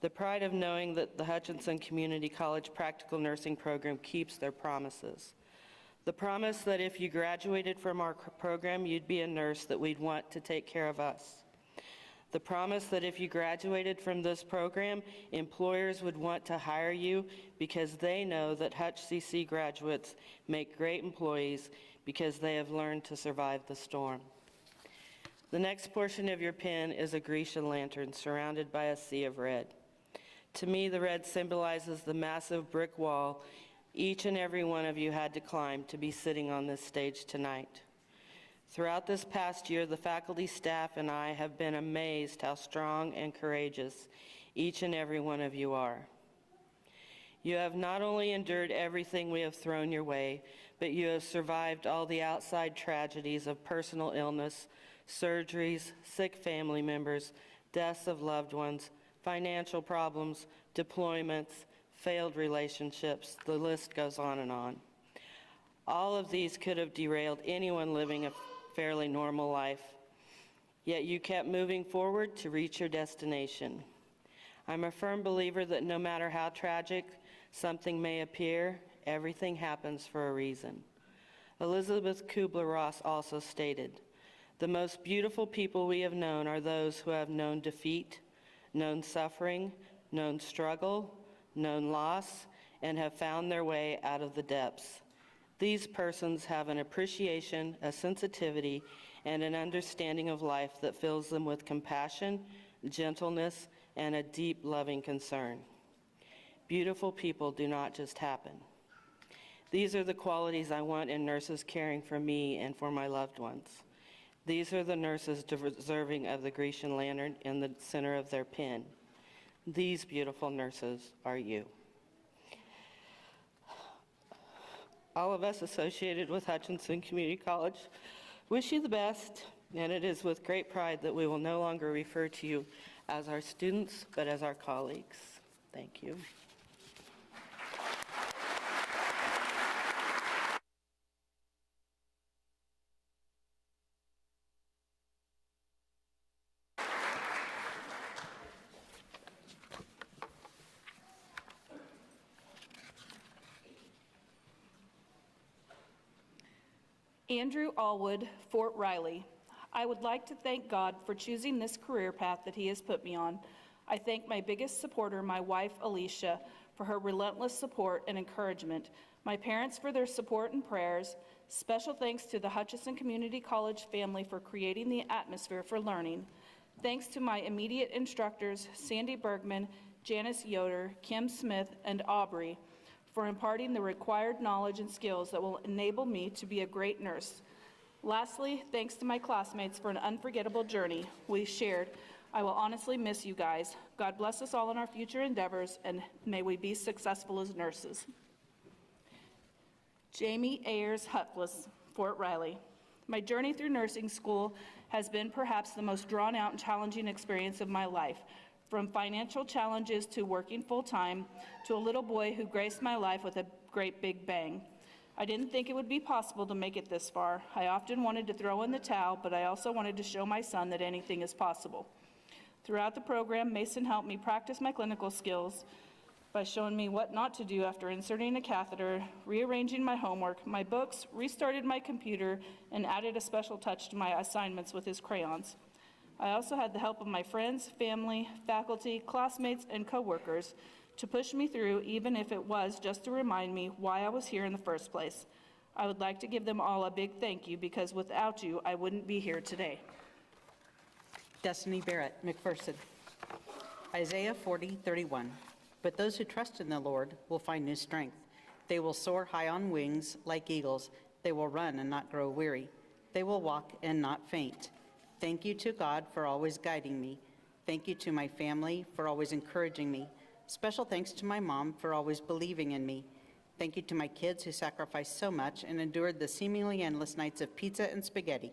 The pride of knowing that the Hutchinson Community College Practical Nursing Program keeps their promises. The promise that if you graduated from our program, you'd be a nurse that we'd want to take care of us. The promise that if you graduated from this program, employers would want to hire you because they know that HutchCC graduates make great employees because they have learned to survive the storm. The next portion of your pen is a Grecian lantern surrounded by a sea of red. To me, the red symbolizes the massive brick wall each and every one of you had to climb to be sitting on this stage tonight. Throughout this past year, the faculty, staff, and I have been amazed how strong and courageous each and every one of you are. You have not only endured everything we have thrown your way, but you have survived all the outside tragedies of personal illness, surgeries, sick family members, deaths of loved ones, financial problems, deployments, failed relationships, the list goes on and on. All of these could have derailed anyone living a fairly normal life, yet you kept moving forward to reach your destination. I'm a firm believer that no matter how tragic something may appear, everything happens for a reason. Elizabeth Kubler-Ross also stated, "The most beautiful people we have known are those who have known defeat, known suffering, known struggle, known loss, and have found their way out of the depths. These persons have an appreciation, a sensitivity, and an understanding of life that fills them with compassion, gentleness, and a deep, loving concern. Beautiful people do not just happen. These are the qualities I want in nurses caring for me and for my loved ones. These are the nurses deserving of the Grecian lantern in the center of their pen. These beautiful nurses are you." All of us associated with Hutchinson Community College wish you the best, and it is with great pride that we will no longer refer to you as our students, but as our colleagues. Thank you. Andrew Allwood, Fort Riley. I would like to thank God for choosing this career path that He has put me on. I thank my biggest supporter, my wife, Alicia, for her relentless support and encouragement, my parents for their support and prayers. Special thanks to the Hutchinson Community College family for creating the atmosphere for learning. Thanks to my immediate instructors, Sandy Bergman, Janice Yoder, Kim Smith, and Aubrey, for imparting the required knowledge and skills that will enable me to be a great nurse. Lastly, thanks to my classmates for an unforgettable journey we shared. I will honestly miss you guys. God bless us all in our future endeavors, and may we be successful as nurses. Jamie Ayers Hutless, Fort Riley. My journey through nursing school has been perhaps the most drawn out and challenging experience of my life. From financial challenges to working full-time, to a little boy who graced my life with a great big bang. I didn't think it would be possible to make it this far. I often wanted to throw in the towel, but I also wanted to show my son that anything is possible. Throughout the program, Mason helped me practice my clinical skills by showing me what not to do after inserting a catheter, rearranging my homework, my books, restarted my computer, and added a special touch to my assignments with his crayons. I also had the help of my friends, family, faculty, classmates, and coworkers to push me through, even if it was just to remind me why I was here in the first place. I would like to give them all a big thank you, because without you, I wouldn't be here today. Destiny Barrett, McPherson. Isaiah 40:31. But those who trust in the Lord will find new strength. They will soar high on wings like eagles. They will run and not grow weary. They will walk and not faint. Thank you to God for always guiding me. Thank you to my family for always encouraging me. Special thanks to my mom for always believing in me. Thank you to my kids who sacrificed so much and endured the seemingly endless nights of pizza and spaghetti.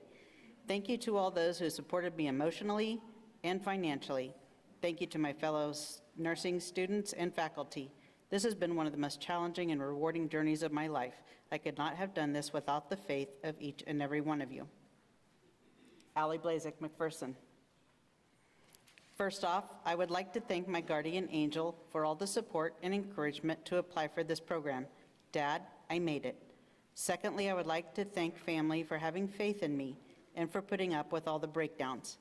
Thank you to all those who supported me emotionally and financially. Thank you to my fellow nursing students and faculty. This has been one of the most challenging and rewarding journeys of my life. I could not have done this without the faith of each and every one of you. Allie Blazek, McPherson. First off, I would like to thank my guardian angel for all the support and encouragement to apply for this program. Dad, I made it. Secondly, I would like to thank family for having faith in me and for putting up with all the breakdowns.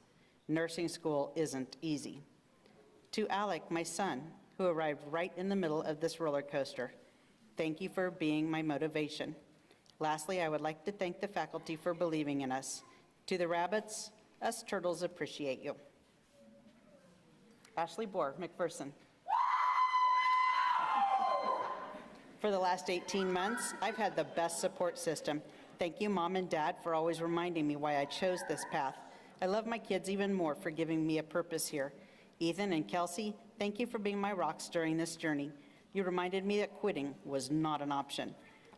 Nursing school isn't easy. To Alec, my son, who arrived right in the middle of this roller coaster, thank you for being my motivation. Lastly, I would like to thank the faculty for believing in us. To the rabbits, us turtles appreciate you. Ashley Bohr, McPherson. For the last 18 months, I've had the best support system. Thank you, Mom and Dad, for always reminding me why I chose this path. I love my kids even more for giving me a purpose here. Ethan and Kelsey, thank you for being my rocks during this journey. You reminded me that quitting was not an option.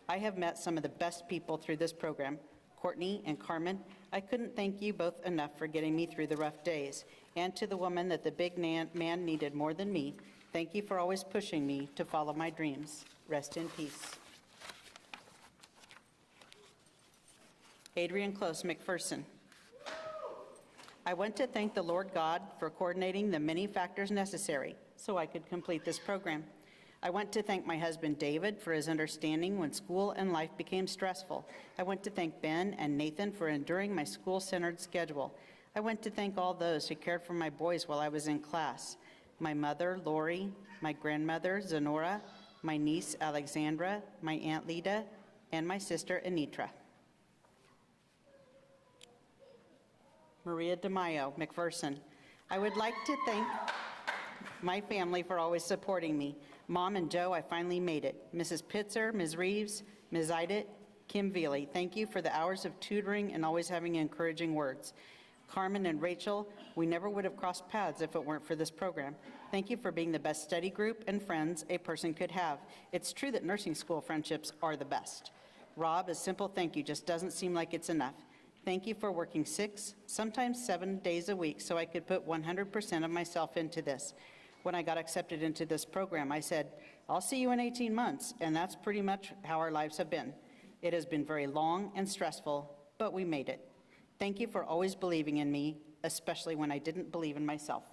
I have met some of the best people through this program. Courtney and Carmen, I couldn't thank you both enough for getting me through the rough days. And to the woman that the big man needed more than me, thank you for always pushing me to follow my dreams. Rest in peace. Adrian Close, McPherson. I want to thank the Lord God for coordinating the many factors necessary so I could complete this program. I want to thank my husband David for his understanding when school and life became stressful. I want to thank Ben and Nathan for enduring my school-centered schedule. I want to thank all those who cared for my boys while I was in class. My mother, Lori, my grandmother, Zenora, my niece, Alexandra, my Aunt Lita, and my sister, Anitra. Maria DeMaio, McPherson. I would like to thank my family for always supporting me. Mom and Joe, I finally made it. Mrs. Pitzer, Ms. Reeves, Ms. Idit, Kim Veely, thank you for the hours of tutoring and always having encouraging words. Carmen and Rachel, we never would have crossed paths if it weren't for this program. Thank you for being the best study group and friends a person could have. It's true that nursing school friendships are the best. Rob, a simple thank you just doesn't seem like it's enough. Thank you for working 6, sometimes 7 days a week so I could put 100% of myself into this. When I got accepted into this program, I said, I'll see you in 18 months, and that's pretty much how our lives have been. It has been very long and stressful, but we made it. Thank you for always believing in me, especially when I didn't believe in myself.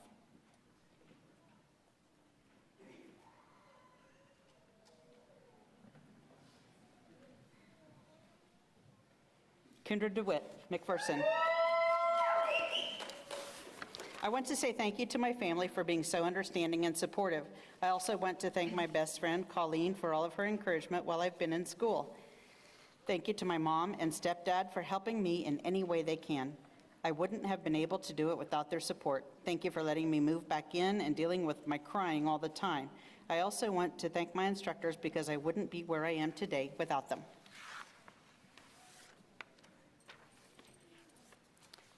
Kendra DeWitt, McPherson. I want to say thank you to my family for being so understanding and supportive. I also want to thank my best friend, Colleen, for all of her encouragement while I've been in school. Thank you to my mom and stepdad for helping me in any way they can. I wouldn't have been able to do it without their support. Thank you for letting me move back in and dealing with my crying all the time. I also want to thank my instructors because I wouldn't be where I am today without them.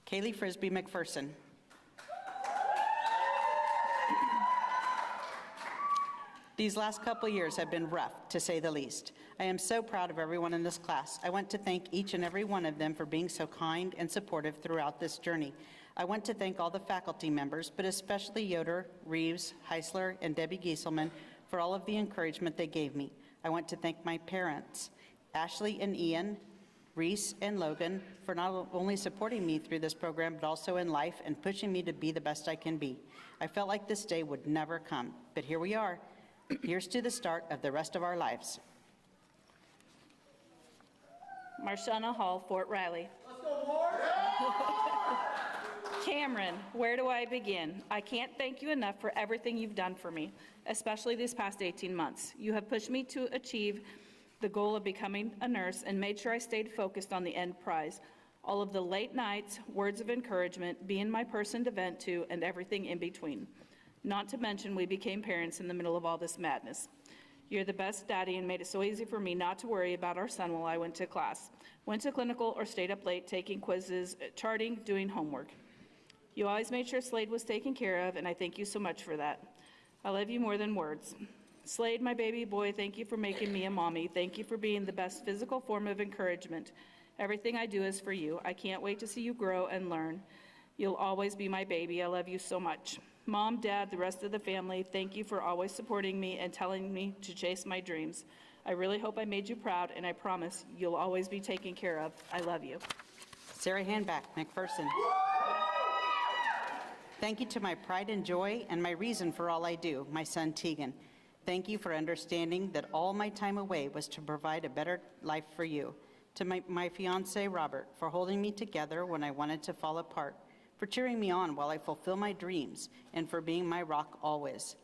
Kaylee Frisbee McPherson. These last couple years have been rough, to say the least. I am so proud of everyone in this class. I want to thank each and every one of them for being so kind and supportive throughout this journey. I want to thank all the faculty members, but especially Yoder, Reeves, Heisler, and Debbie Gieselman for all of the encouragement they gave me. I want to thank my parents, Ashley and Ian, Reese and Logan, for not only supporting me through this program, but also in life and pushing me to be the best I can be. I felt like this day would never come, but here we are. Here's to the start of the rest of our lives. Marshana Hall, Fort Riley. Let's go, Fort! Cameron, where do I begin? I can't thank you enough for everything you've done for me, especially these past 18 months. You have pushed me to achieve the goal of becoming a nurse and made sure I stayed focused on the end prize. All of the late nights, words of encouragement, being my person to vent to, and everything in between. Not to mention, we became parents in the middle of all this madness. You're the best daddy and made it so easy for me not to worry about our son while I went to class, went to clinical, or stayed up late taking quizzes, charting, doing homework. You always made sure Slade was taken care of, and I thank you so much for that. I love you more than words. Slade, my baby boy, thank you for making me a mommy. Thank you for being the best physical form of encouragement. Everything I do is for you. I can't wait to see you grow and learn. You'll always be my baby. I love you so much. Mom, Dad, the rest of the family, thank you for always supporting me and telling me to chase my dreams. I really hope I made you proud, and I promise you'll always be taken care of. I love you. Sarah Handback, McPherson. Thank you to my pride and joy and my reason for all I do, my son Tegan. Thank you for understanding that all my time away was to provide a better life for you. To my fiance, Robert, for holding me together when I wanted to fall apart, for cheering me on while I fulfill my dreams, and for being my rock always.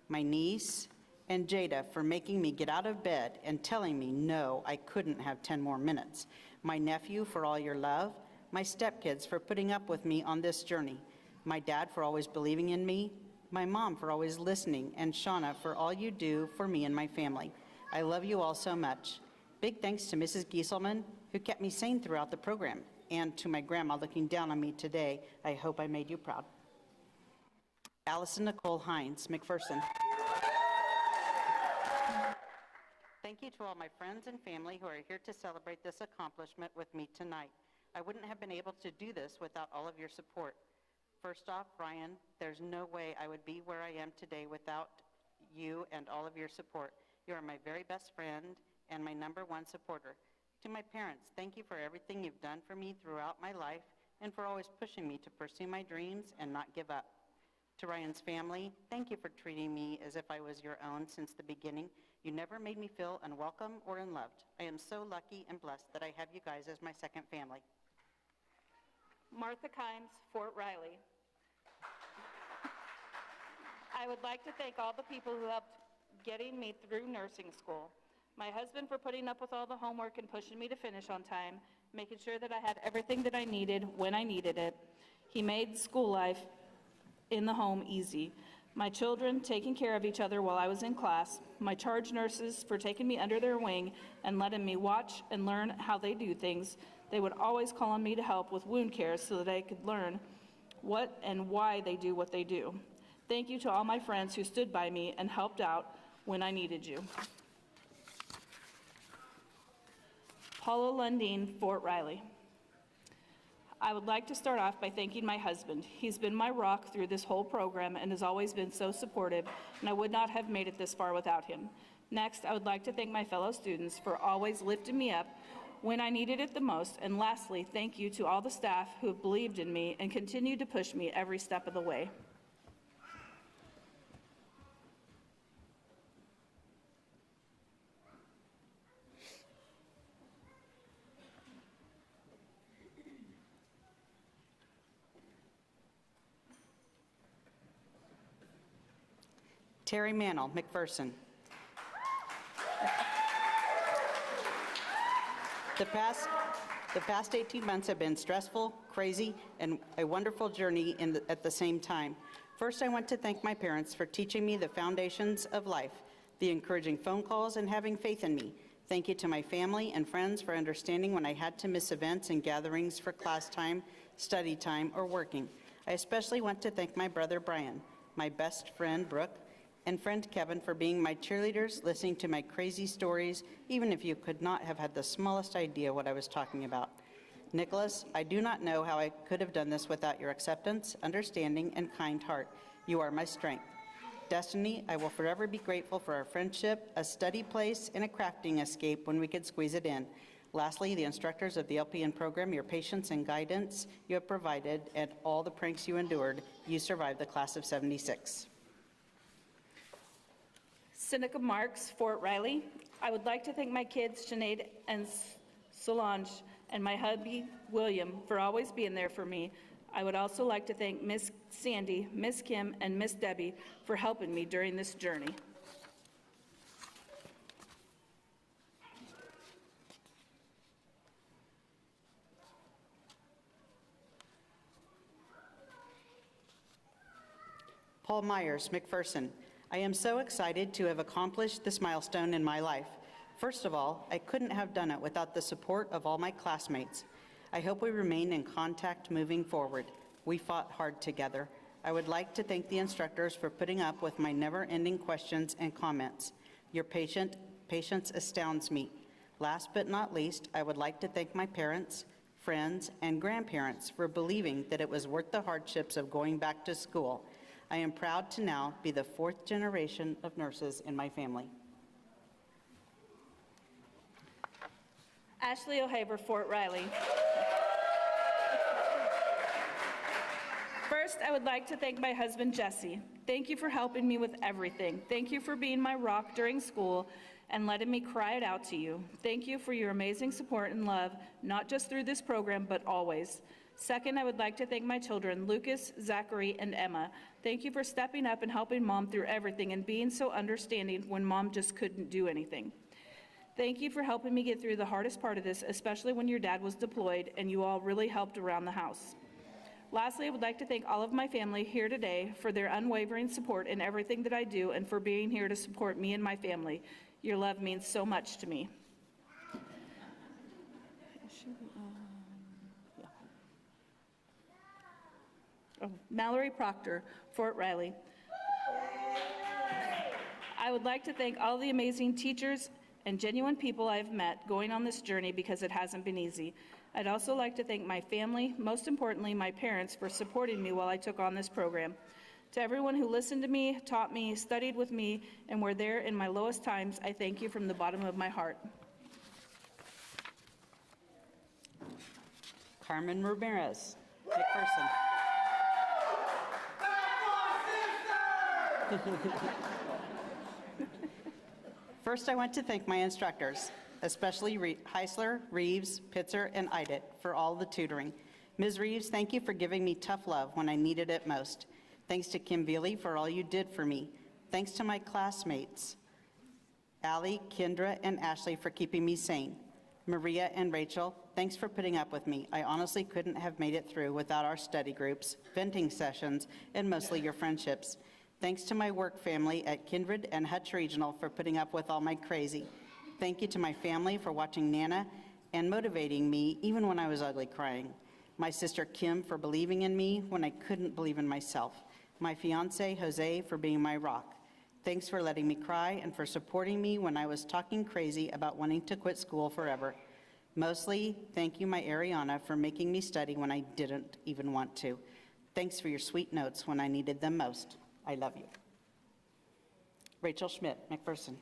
My niece and Jada for making me get out of bed and telling me no, I couldn't have 10 more minutes. My nephew for all your love. My stepkids for putting up with me on this journey. My dad for always believing in me. My mom for always listening, and Shauna for all you do for me and my family. I love you all so much. Big thanks to Mrs. Gieselman, who kept me sane throughout the program, and to my grandma looking down on me today. I hope I made you proud. Allison Nicole Hines, McPherson. Thank you to all my friends and family who are here to celebrate this accomplishment with me tonight. I wouldn't have been able to do this without all of your support. First off, Ryan, there's no way I would be where I am today without you and all of your support. You are my very best friend and my #1 supporter. To my parents, thank you for everything you've done for me throughout my life and for always pushing me to pursue my dreams and not give up. To Ryan's family, thank you for treating me as if I was your own since the beginning. You never made me feel unwelcome or unloved. I am so lucky and blessed that I have you guys as my second family. Martha Kimes, Fort Riley. I would like to thank all the people who helped getting me through nursing school. My husband for putting up with all the homework and pushing me to finish on time, making sure that I had everything that I needed when I needed it. He made school life in the home easy. My children taking care of each other while I was in class. My charge nurses for taking me under their wing and letting me watch and learn how they do things. They would always call on me to help with wound care so that I could learn what and why they do what they do. Thank you to all my friends who stood by me and helped out when I needed you. Paula Lundeen, Fort Riley. I would like to start off by thanking my husband. He's been my rock through this whole program and has always been so supportive, and I would not have made it this far without him. Next, I would like to thank my fellow students for always lifting me up when I needed it the most. And lastly, thank you to all the staff who have believed in me and continue to push me every step of the way. Terry Mantle, McPherson. The past 18 months have been stressful, crazy, and a wonderful journey at the same time. First, I want to thank my parents for teaching me the foundations of life, the encouraging phone calls, and having faith in me. Thank you to my family and friends for understanding when I had to miss events and gatherings for class time, study time, or working. I especially want to thank my brother Brian, my best friend Brooke, and friend Kevin for being my cheerleaders, listening to my crazy stories, even if you could not have had the smallest idea what I was talking about. Nicholas, I do not know how I could have done this without your acceptance, understanding, and kind heart. You are my strength. Destiny, I will forever be grateful for our friendship, a study place, and a crafting escape when we could squeeze it in. Lastly, the instructors of the LPN program, your patience and guidance you have provided, and all the pranks you endured, you survived the class of 76. Seneca Marks, Fort Riley. I would like to thank my kids, Sinead and Solange, and my hubby, William, for always being there for me. I would also like to thank Miss Sandy, Miss Kim, and Miss Debbie for helping me during this journey. Paul Myers, McPherson. I am so excited to have accomplished this milestone in my life. First of all, I couldn't have done it without the support of all my classmates. I hope we remain in contact moving forward. We fought hard together. I would like to thank the instructors for putting up with my never-ending questions and comments. Your patience astounds me. Last but not least, I would like to thank my parents, friends, and grandparents for believing that it was worth the hardships of going back to school. I am proud to now be the 4th generation of nurses in my family. Ashley O'Haver, Fort Riley. First, I would like to thank my husband, Jesse. Thank you for helping me with everything. Thank you for being my rock during school and letting me cry it out to you. Thank you for your amazing support and love, not just through this program, but always. Second, I would like to thank my children, Lucas, Zachary, and Emma. Thank you for stepping up and helping Mom through everything and being so understanding when Mom just couldn't do anything. Thank you for helping me get through the hardest part of this, especially when your dad was deployed and you all really helped around the house. Lastly, I would like to thank all of my family here today for their unwavering support in everything that I do and for being here to support me and my family. Your love means so much to me. Mallory Proctor, Fort Riley. I would like to thank all the amazing teachers and genuine people I've met going on this journey because it hasn't been easy. I'd also like to thank my family, most importantly my parents, for supporting me while I took on this program. To everyone who listened to me, taught me, studied with me, and were there in my lowest times, I thank you from the bottom of my heart. Carmen Ramirez, McPherson. First, I want to thank my instructors, especially Heisler, Reeves, Pitzer, and Idit for all the tutoring. Ms. Reeves, thank you for giving me tough love when I needed it most. Thanks to Kim Veely for all you did for me. Thanks to my classmates, Allie, Kendra, and Ashley for keeping me sane. Maria and Rachel, thanks for putting up with me. I honestly couldn't have made it through without our study groups, venting sessions, and mostly your friendships. Thanks to my work family at Kindred and Hutch Regional for putting up with all my crazy. Thank you to my family for watching Nana and motivating me even when I was ugly crying. My sister Kim for believing in me when I couldn't believe in myself. My fiance Jose for being my rock. Thanks for letting me cry and for supporting me when I was talking crazy about wanting to quit school forever. Mostly, thank you, my Ariana, for making me study when I didn't even want to. Thanks for your sweet notes when I needed them most. I love you. Rachel Schmidt, McPherson.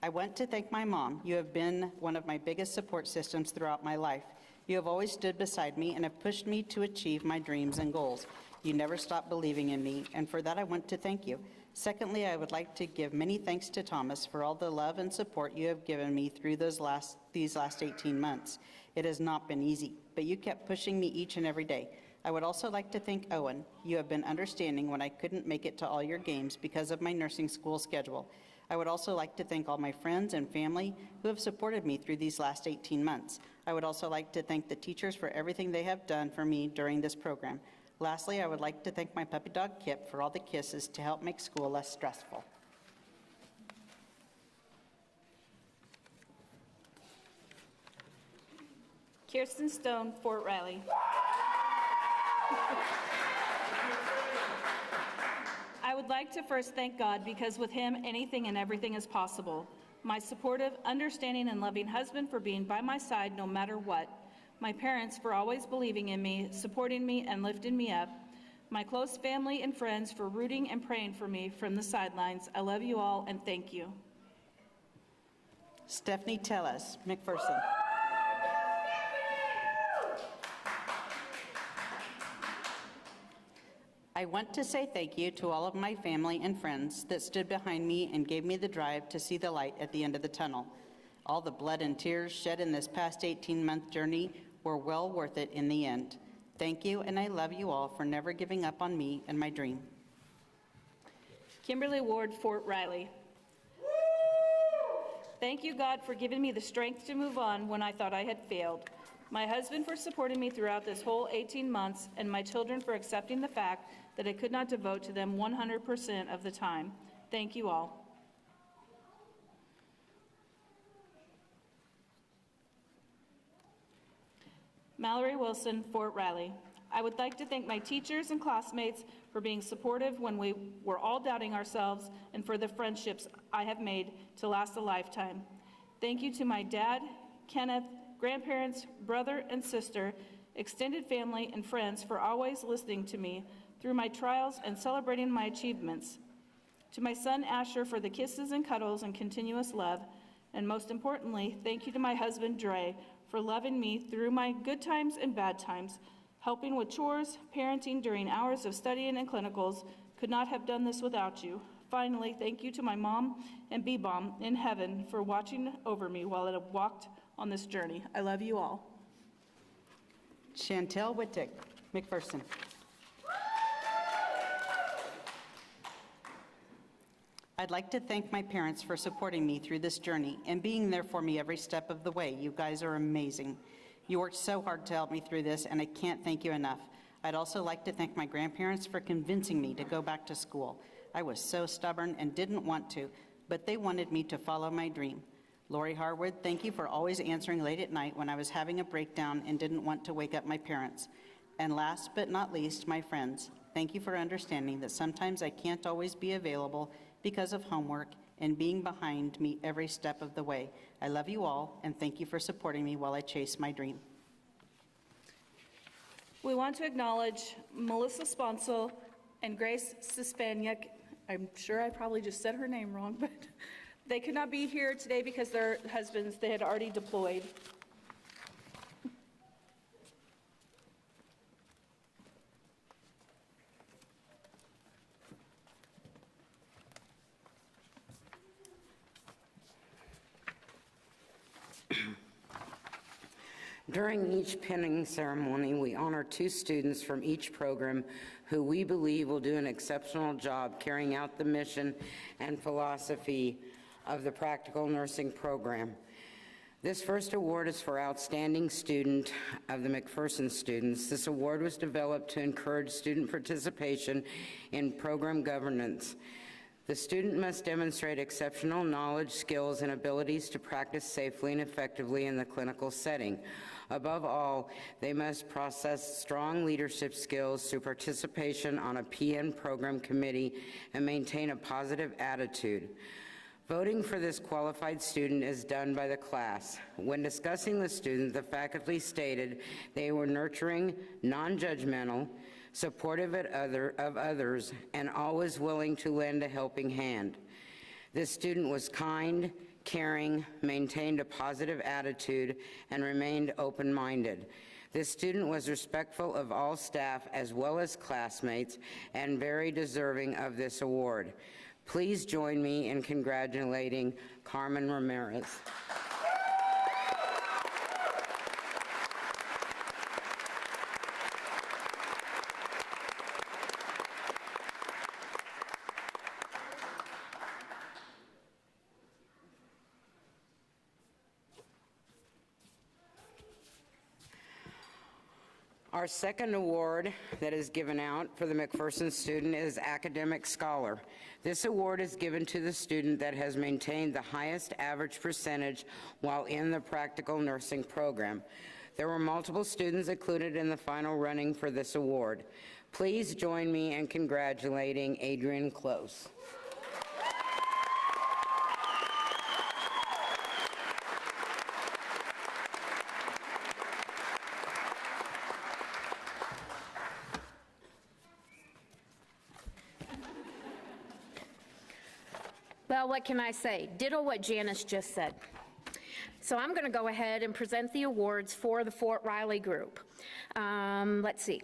I want to thank my mom. You have been one of my biggest support systems throughout my life. You have always stood beside me and have pushed me to achieve my dreams and goals. You never stopped believing in me, and for that I want to thank you. Secondly, I would like to give many thanks to Thomas for all the love and support you have given me through these last 18 months. It has not been easy, but you kept pushing me each and every day. I would also like to thank Owen. You have been understanding when I couldn't make it to all your games because of my nursing school schedule. I would also like to thank all my friends and family who have supported me through these last 18 months. I would also like to thank the teachers for everything they have done for me during this program. Lastly, I would like to thank my puppy dog Kip for all the kisses to help make school less stressful. Kirsten Stone, Fort Riley. I would like to first thank God because with him, anything and everything is possible. my supportive, understanding, and loving husband for being by my side no matter what, my parents for always believing in me, supporting me, and lifting me up, my close family and friends for rooting and praying for me from the sidelines. I love you all and thank you. Stephanie Tellez, McPherson. I want to say thank you to all of my family and friends that stood behind me and gave me the drive to see the light at the end of the tunnel. All the blood and tears shed in this past 18-month journey were well worth it in the end. Thank you, and I love you all for never giving up on me and my dream. Kimberly Ward, Fort Riley. Thank you, God, for giving me the strength to move on when I thought I had failed. My husband for supporting me throughout this whole 18 months, and my children for accepting the fact that I could not devote to them 100% of the time. Thank you all. Mallory Wilson, Fort Riley. I would like to thank my teachers and classmates for being supportive when we were all doubting ourselves and for the friendships I have made to last a lifetime. Thank you to my dad, Kenneth, grandparents, brother and sister, extended family and friends for always listening to me through my trials and celebrating my achievements. To my son Asher for the kisses and cuddles and continuous love. And most importantly, thank you to my husband Dre for loving me through my good times and bad times, helping with chores, parenting during hours of studying and clinicals. Could not have done this without you. Finally, thank you to my mom and B-Bomb in heaven for watching over me while I walked on this journey. I love you all. Chantel Wittick, McPherson. I'd like to thank my parents for supporting me through this journey and being there for me every step of the way. You guys are amazing. You worked so hard to help me through this, and I can't thank you enough. I'd also like to thank my grandparents for convincing me to go back to school. I was so stubborn and didn't want to, but they wanted me to follow my dream. Lori Harwood, thank you for always answering late at night when I was having a breakdown and didn't want to wake up my parents. And last but not least, my friends, thank you for understanding that sometimes I can't always be available because of homework and being behind me every step of the way. I love you all, and thank you for supporting me while I chase my dream. We want to acknowledge Melissa Sponsel and Grace Sispaniak. I'm sure I probably just said her name wrong, but they could not be here today because their husbands, they had already deployed. During each pinning ceremony, we honor 2 students from each program who we believe will do an exceptional job carrying out the mission and philosophy of the practical nursing program. This first award is for Outstanding Student of the McPherson students. This award was developed to encourage student participation in program governance. The student must demonstrate exceptional knowledge, skills, and abilities to practice safely and effectively in the clinical setting. Above all, they must possess strong leadership skills through participation on a PN program committee and maintain a positive attitude. Voting for this qualified student is done by the class. When discussing the student, the faculty stated they were nurturing, non-judgmental, supportive of others, and always willing to lend a helping hand. This student was kind, caring, maintained a positive attitude, and remained open-minded. This student was respectful of all staff as well as classmates and very deserving of this award. Please join me in congratulating Carmen Ramirez. Our second award that is given out for the McPherson student is Academic Scholar. This award is given to the student that has maintained the highest average percentage while in the practical nursing program. There were multiple students included in the final running for this award. Please join me in congratulating Adrian Close. Well, what can I say? Ditto what Janice just said. So I'm going to go ahead and present the awards for the Fort Riley group. Let's see.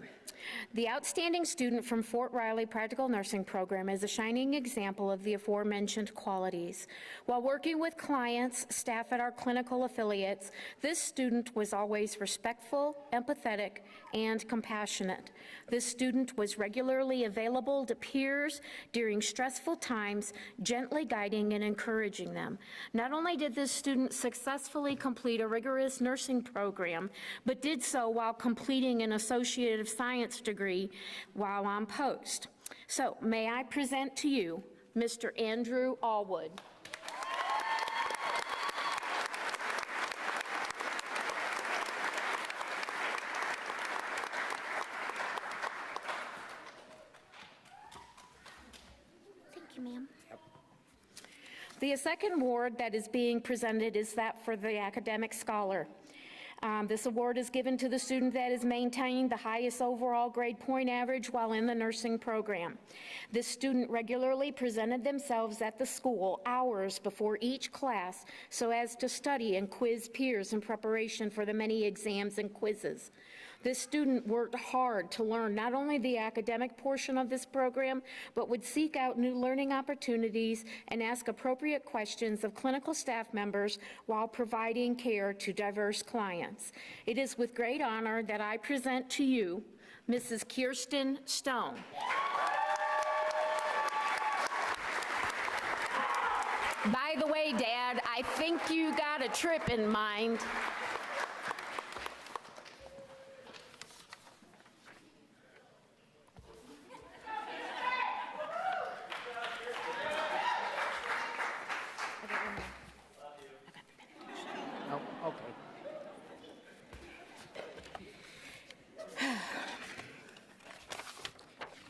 The outstanding student from Fort Riley Practical Nursing Program is a shining example of the aforementioned qualities. While working with clients, staff at our clinical affiliates, this student was always respectful, empathetic, and compassionate. This student was regularly available to peers during stressful times, gently guiding and encouraging them. Not only did this student successfully complete a rigorous nursing program, but did so while completing an Associate of Science degree while on post. So may I present to you Mr. Andrew Allwood. Thank you, ma'am. The second award that is being presented is that for the academic scholar. This award is given to the student that is maintaining the highest overall grade point average while in the nursing program. This student regularly presented themselves at the school hours before each class so as to study and quiz peers in preparation for the many exams and quizzes. This student worked hard to learn not only the academic portion of this program, but would seek out new learning opportunities and ask appropriate questions of clinical staff members while providing care to diverse clients. It is with great honor that I present to you Mrs. Kirsten Stone. By the way, Dad, I think you got a trip in mind.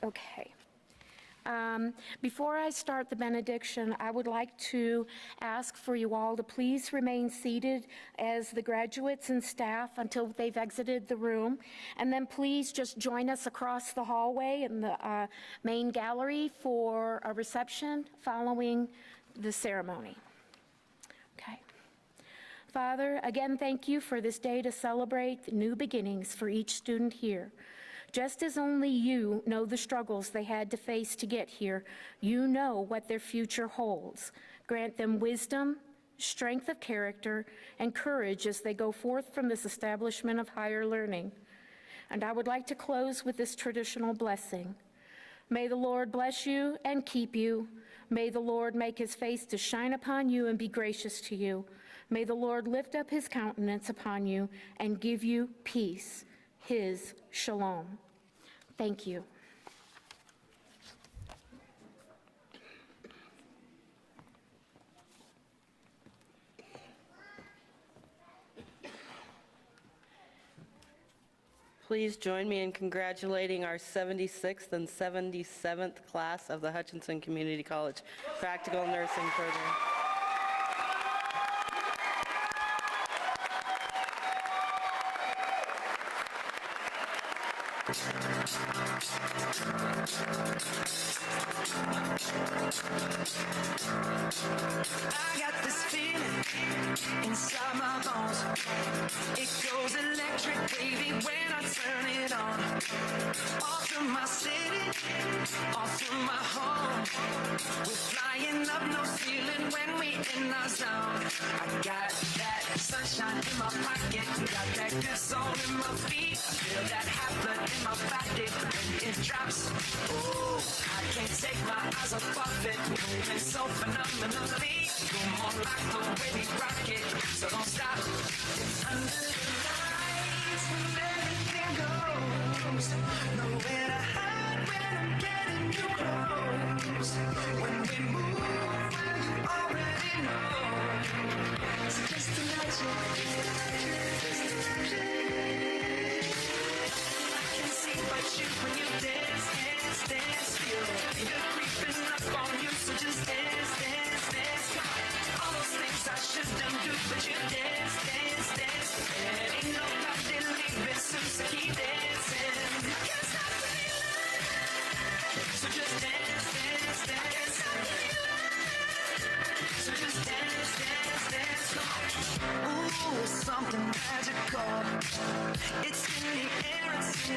Okay. Before I start the benediction, I would like to ask for you all to please remain seated as the graduates and staff until they've exited the room. And then please just join us across the hallway in the main gallery for a reception following the ceremony. Okay. Father, again, thank you for this day to celebrate new beginnings for each student here. Just as only you know the struggles they had to face to get here, you know what their future holds. Grant them wisdom, strength of character, and courage as they go forth from this establishment of higher learning. And I would like to close with this traditional blessing. May the Lord bless you and keep you. May the Lord make his face to shine upon you and be gracious to you. May the Lord lift up his countenance upon you and give you peace, his shalom. Thank you. Please join me in congratulating our 76th and 77th class of the Hutchinson Community College Practical Nursing Program. I got this feeling inside my bones. It goes electric, baby, when I turn it on. All through my city, all through my home. We're flying up, no ceiling when we in our zone. I got that sunshine in my pocket, got that good soul in my feet. I feel that hot blood in my body when it drops. Ooh, I can't take my eyes off it, moving so phenomenally. You're more like the way we rock it, so don't stop. Under the lights when everything goes, nowhere to hide when I'm getting you close. When we move, well, you already know. So just imagine, just imagine. I can see but you when you dance, dance, dance. Feel it creeping up on you, so just dance, dance, dance. All those things something magical. It's in the air, it's in